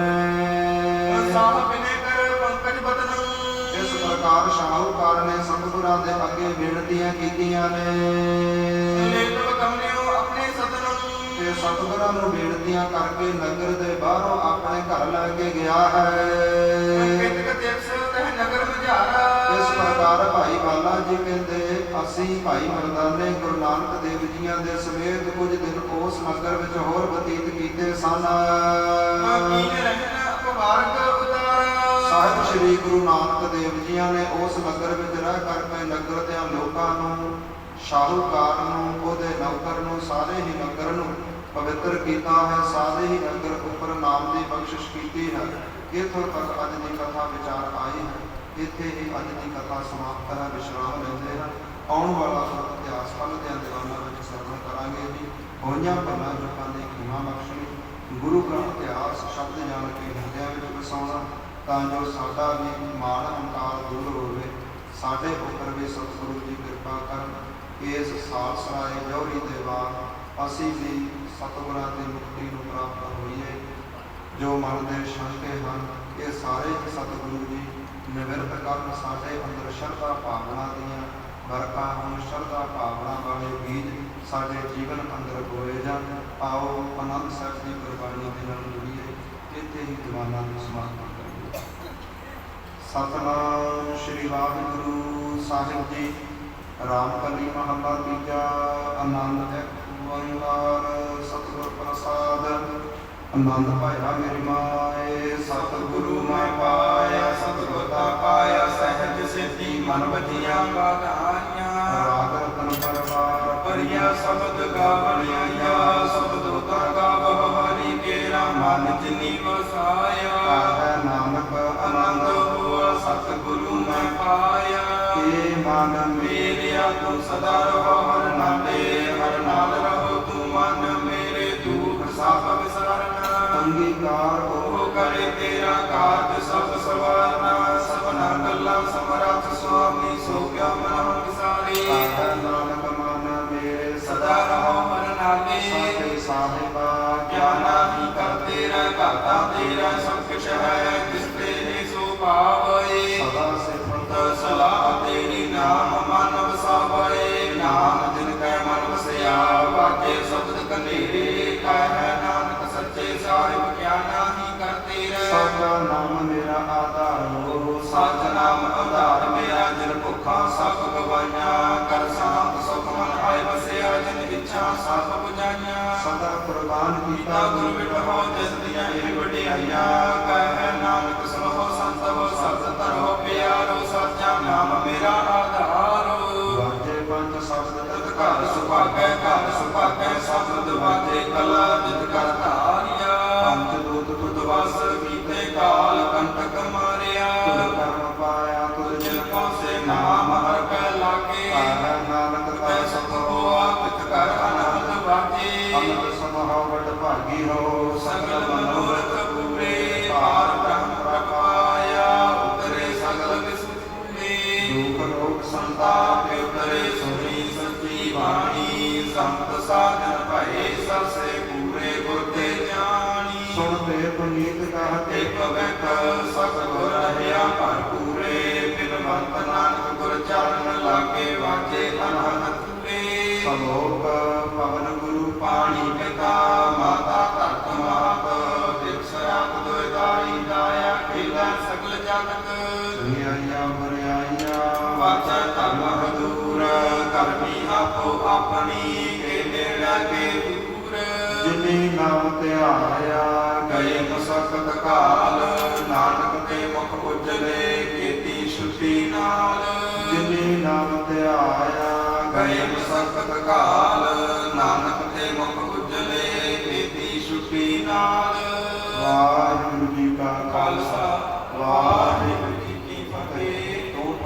ਸਾਹਿਬ ਨੇ ਕਰ ਪੰਕਜ ਬਦਨ। ਇਸ ਪ੍ਰਕਾਰ ਸ਼ਾਹੂਕਾਰ ਨੇ ਸਤਿਗੁਰਾਂ ਦੇ ਅੱਗੇ ਬੇਨਤੀਆਂ ਕੀਤੀਆਂ ਨੇ ਲੈ ਤਬ ਕਮਲਿਓ ਆਪਣੇ ਸਤਨ। ਤੇ ਸਤਿਗੁਰਾਂ ਨੂੰ ਬੇਨਤੀਆਂ ਕਰਕੇ ਨਗਰ ਦੇ ਬਾਹਰੋਂ ਆਪਣੇ ਘਰ ਲੈ ਕੇ ਗਿਆ ਹੈ। ਕਿਤਕ ਦੇਵਸ ਤਹ ਨਗਰ ਮਝਾਰਾ। ਇਸ ਪ੍ਰਕਾਰ ਭਾਈ ਬਾਲਾ ਜੀ ਕਹਿੰਦੇ ਅਸੀਂ ਭਾਈ ਮਰਦਾਨੇ ਗੁਰੂ ਨਾਨਕ ਦੇਵ ਜੀਆਂ ਦੇ ਸਮੇਤ ਕੁਝ ਦਿਨ ਉਸ ਨਗਰ ਵਿੱਚ ਹੋਰ ਬਤੀਤ ਕੀਤੇ ਸਨ। ਕੀਨ ਰਹਿਣ ਅਪਵਾਰਕ ਉਤਾਰਾ। ਸਾਹਿਬ ਸ੍ਰੀ ਗੁਰੂ ਨਾਨਕ ਦੇਵ ਜੀਆਂ ਨੇ ਉਸ ਨਗਰ ਵਿੱਚ ਰਹਿ ਕਰਕੇ ਨਗਰ ਦੇ ਲੋਕਾਂ ਨੂੰ, ਸ਼ਾਹੂਕਾਰ ਨੂੰ, ਉਹਦੇ ਨੌਕਰ ਨੂੰ, ਸਾਰੇ ਹੀ ਨਗਰ ਨੂੰ ਪਵਿੱਤਰ ਕੀਤਾ ਹੈ। ਸਾਰੇ ਹੀ ਨਗਰ ਉੱਪਰ ਨਾਮ ਦੀ ਬਖਸ਼ਿਸ਼ ਕੀਤੀ ਹੈ। ਇੱਥੋਂ ਤੱਕ ਅੱਜ ਦੀ ਕਥਾ ਵਿਚਾਰ ਆਈ ਹੈ। ਇੱਥੇ ਹੀ ਅੱਜ ਦੀ ਕਥਾ ਸਮਾਪਤ ਹੈ। ਵਿਸ਼ਰਾਮ ਲੈਂਦੇ ਹਾਂ। ਆਉਣ ਵਾਲਾ ਇਤਿਹਾਸ ਕੱਲ੍ਹ ਦੇ ਦੀਵਾਨਾਂ ਵਿੱਚ ਸਰਵਣ ਕਰਾਂਗੇ ਜੀ। ਹੋਈਆਂ ਭਲਾਂ ਜੁਗਾਂ ਦੀ ਖਿਮਾ ਬਖਸ਼ਣੀ, ਗੁਰੂ ਗ੍ਰੰਥ ਇਤਿਹਾਸ ਸ਼ਬਦ ਜਾਣ ਕੇ ਹਿਰਦਿਆਂ ਵਿੱਚ ਵਸਾਉਣਾ, ਤਾਂ ਜੋ ਸਾਡਾ ਵੀ ਮਾਣ ਹੰਕਾਰ ਦੂਰ ਹੋਵੇ। ਸਾਡੇ ਉੱਪਰ ਵੀ ਸਤਿਗੁਰੂ ਜੀ ਕਿਰਪਾ ਕਰਨ। ਇਸ ਸਾਲ ਸਰਾਏ ਜੌਹਰੀ ਦੇ ਬਾਅਦ ਅਸੀਂ ਵੀ ਸਤਿਗੁਰਾਂ ਦੀ ਮੁਕਤੀ ਨੂੰ ਪ੍ਰਾਪਤ ਹੋਈਏ। ਜੋ ਮਨ ਦੇ ਸ਼ੰਕੇ ਹਨ ਇਹ ਸਾਰੇ ਸਤਿਗੁਰੂ ਜੀ ਨਿਵਰਤ ਕਰਨ। ਸਾਡੇ ਅੰਦਰ ਸ਼ਰਧਾ ਭਾਵਨਾ ਦੀਆਂ ਵਰਖਾ ਹੋਣ, ਸ਼ਰਧਾ ਭਾਵਨਾ ਵਾਲੇ ਬੀਜ ਸਾਡੇ ਜੀਵਨ ਅੰਦਰ ਬੋਏ ਜਾਣ। ਆਓ ਆਨੰਦ ਸਾਹਿਬ ਦੀ ਕੁਰਬਾਨੀ ਦੇ ਨਾਲ ਜੁੜੀਏ। ਇੱਥੇ ਹੀ ਦੀਵਾਨਾਂ ਨੂੰ ਸਮਾਪਤ ਕਰੀਏ। ਸਤਿਨਾਮ ਸ਼੍ਰੀ ਵਾਹਿਗੁਰੂ ਸਾਹਿਬ ਜੀ। ਰਾਮਕਲੀ ਮਹੱਲਾ ਤੀਜਾ। ਆਨੰਦ ਇੱਕ ਓੰਕਾਰ ਸਤਿਗੁਰ ਪ੍ਰਸਾਦ। ਆਨੰਦ ਪਾਇਆ ਮੇਰੀ ਮਾਏ ਸਤਿਗੁਰੂ ਮੈਂ ਪਾਇਆ। ਸਤਿਗੁਰ ਦਾ ਪਾਇਆ ਸਹਿਜ ਸਿੱਧੀ ਮਨ ਵਜੀਆਂ ਬਾਧਾਈਆਂ। ਰਾਗ ਰਤਨ ਪਰਵਾਰ ਪਰਿਆ ਸ਼ਬਦ ਗਾਵਣ ਆਇਆ। ਸ਼ਬਦੋ ਤਾ ਗਾਵ ਹਰੀ ਕੇਰਾ ਮਨ ਜਿਨੀ ਵਸਾਇਆ। ਹੈ ਨਾਨਕ ਆਨੰਦ ਹੋਆ ਸਤਿਗੁਰੂ ਮੈਂ ਪਾਇਆ। ਏ ਮਨ ਮੇਰਿਆ ਤੂੰ ਸਦਾ ਰਹੋ ਹਰ ਨਾਲੇ। ਹਰ ਨਾਲ ਰਹੋ ਤੂੰ ਮਨ ਮੇਰੇ ਦੁਖ ਸਭ ਵਿਸਾਰਨਾ। ਅੰਗੀਕਾਰ ਹੋ ਕਰੇ ਤੇਰਾ ਕਾਜ ਸਭ ਸਵਾਰਨਾ। ਸਭਨਾ ਗੱਲਾਂ ਸਮਰੱਥ ਸੁਆਮੀ ਸੋ ਕਿਆ ਮਨ ਵਿਸਾਰੇ। ਹੈ ਨਾਨਕ ਮਨ ਮੇਰੇ ਸਦਾ ਰਹੋ ਹਰ ਨਾਲੇ। ਸਾਹਿਬ ਸਾਹਿਬਾ ਗਿਆਨਾ ਹੀ ਕਰਤੇ ਰਹਿ ਘਾਤਾ ਤੇਰਾ ਸਭ ਕੁਛ ਹੈ। ਜਿਸ ਤੇਰੇ ਸੋ ਭਾਵਏ ਸਦਾ ਸਿਫਤ ਸਲਾਹ ਤੇਰੀ ਨਾਮ ਮਨ ਵਸਾਵਏ। ਨਾਮ ਜਿਨ ਕੈ ਮਨ ਵਸਿਆ ਵਾਜੇ ਸ਼ਬਦ ਕਨੇਰੇ। ਕਹਿ ਨਾਨਕ ਸੱਚੇ ਸਾਹਿਬ ਗਿਆਨਾ ਹੀ ਕਰਤੇ ਰਹਿ। ਸਭ ਬੁਝਾਈਆਂ ਸਦਾ ਕੁਰਬਾਨ ਕੀਤਾ ਕੀਤਾ ਗੁਰੂ ਮਿਟੋ ਤਿਸ ਦੀਆਂ ਇਹ ਵਡਿਆਈਆਂ ਕਹਿ ਨਾਨਕ ਸੁਣੋ ਸੰਤੋ ਸਬਦ ਧਰੋ ਪਿਆਰੋ ਸਾਚਾ ਨਾਮ ਮੇਰਾ ਆਧਾਰੋ ਵਾਜੇ ਪੰਜ ਸ਼ਬਦ ਤਤ ਘਰ ਸੁਭਾਗੈ ਸਬਦ ਵਾਜੇ ਕਲਾ ਜਿਤ ਕਰ ਧਾਰਿਆ ਪੰਜ ਦੂਤ ਤੁਧ ਵਸ ਕੀਤੇ ਕਾਲ ਕੰਟਕ ਮਾਰਿਆ ਤੁਧ ਕਰਮ ਪਾਇਆ ਤੁਧ ਜਿਨ ਜਿਨ ਕੋ ਸੇ ਨਾਮ ਹਰ ਕੈ ਲਾਗੇ ਆਹ ਨਾਨਕ ਤੈ ਤੈ ਸਤ ਹੋਆ ਤਿਤ ਕਰ ਆਨੰਦ ਵਾਜੇ ਅੰਮ੍ਰਿਤ ਸਮਹੁ ਵਡ ਭਾਗੀ ਹੋ ਸਗਲ ਮਨੋਰਥ ਪੂਰੇ ਪਾਰ ਬ੍ਰਹਮ ਪ੍ਰਪਾਇਆ ਉਤਰੇ ਸਗਲ ਵਿਸੂਰੇ ਦੁਖ ਰੋਗ ਸੰਤਾਪ ਉਤਰੇ ਸੁਣੀ ਸੱਚੀ ਬਾਣੀ ਸੰਤ ਸਾਧਨ ਭਏ ਸਸੇ ਪੂਰੇ ਗੁਰ ਤੇ ਜਾਣੀ ਸੁਣਦੇ ਪੁਨੀਤ ਕਹਤੇ ਤੇ ਭਗਤ ਸਤ ਗੁਰ ਰਹਿਆ ਭਰਪੂਰੇ ਬਿਨਵੰਤ ਨਾਨਕ ਗੁਰ ਚਰਨ ਲਾਗੇ ਵਾਜੇ ਅਨਹਦ ਤੂਰੇ ਸਲੋਕ ਪਵਨ ਗੁਰੂ ਪਾਣੀ ਪਿਤਾ ਮਾਤਾ ਧਰਤ ਮਾਤ ਦਿਵਸ ਰਾਤ ਦੁਇ ਦਾਈ ਦਾਇਆ ਖੇਲਾ ਸਗਲ ਜਗਤ ਦੁਨੀਆਈਆਂ ਬਰਿਆਈਆਂ ਵਾਚਾ ਧਰਮ ਹਦੂਰ ਕਰਮੀ ਆਪੋ ਆਪਣੀ ਕੇ ਨੇੜਾ ਕੇ ਦੂਰ ਜਿਨੀ ਨਾਮ ਧਿਆਇਆ ਗਏ ਮਸਕਤ ਕਾਲ ਨਾਨਕ ਤੇ ਮੁਖ ਉਜਲੇ ਕੀਤੀ ਸ਼ੁੱਧੀ ਨਾਲ ਜਿਨੀ ਨਾਮ ਧਿਆਇਆ ਗਏ ਮਸਕਤ ਕਾਲ ਨਾਨਕ ਤੇ ਮੁਖ ਉਜਲੇ ਕੀਤੀ ਸ਼ੁੱਧੀ ਨਾਲ ਵਾਹਿਗੁਰੂ ਜੀ ਕਾ ਖਾਲਸਾ ਵਾਹਿਗੁਰੂ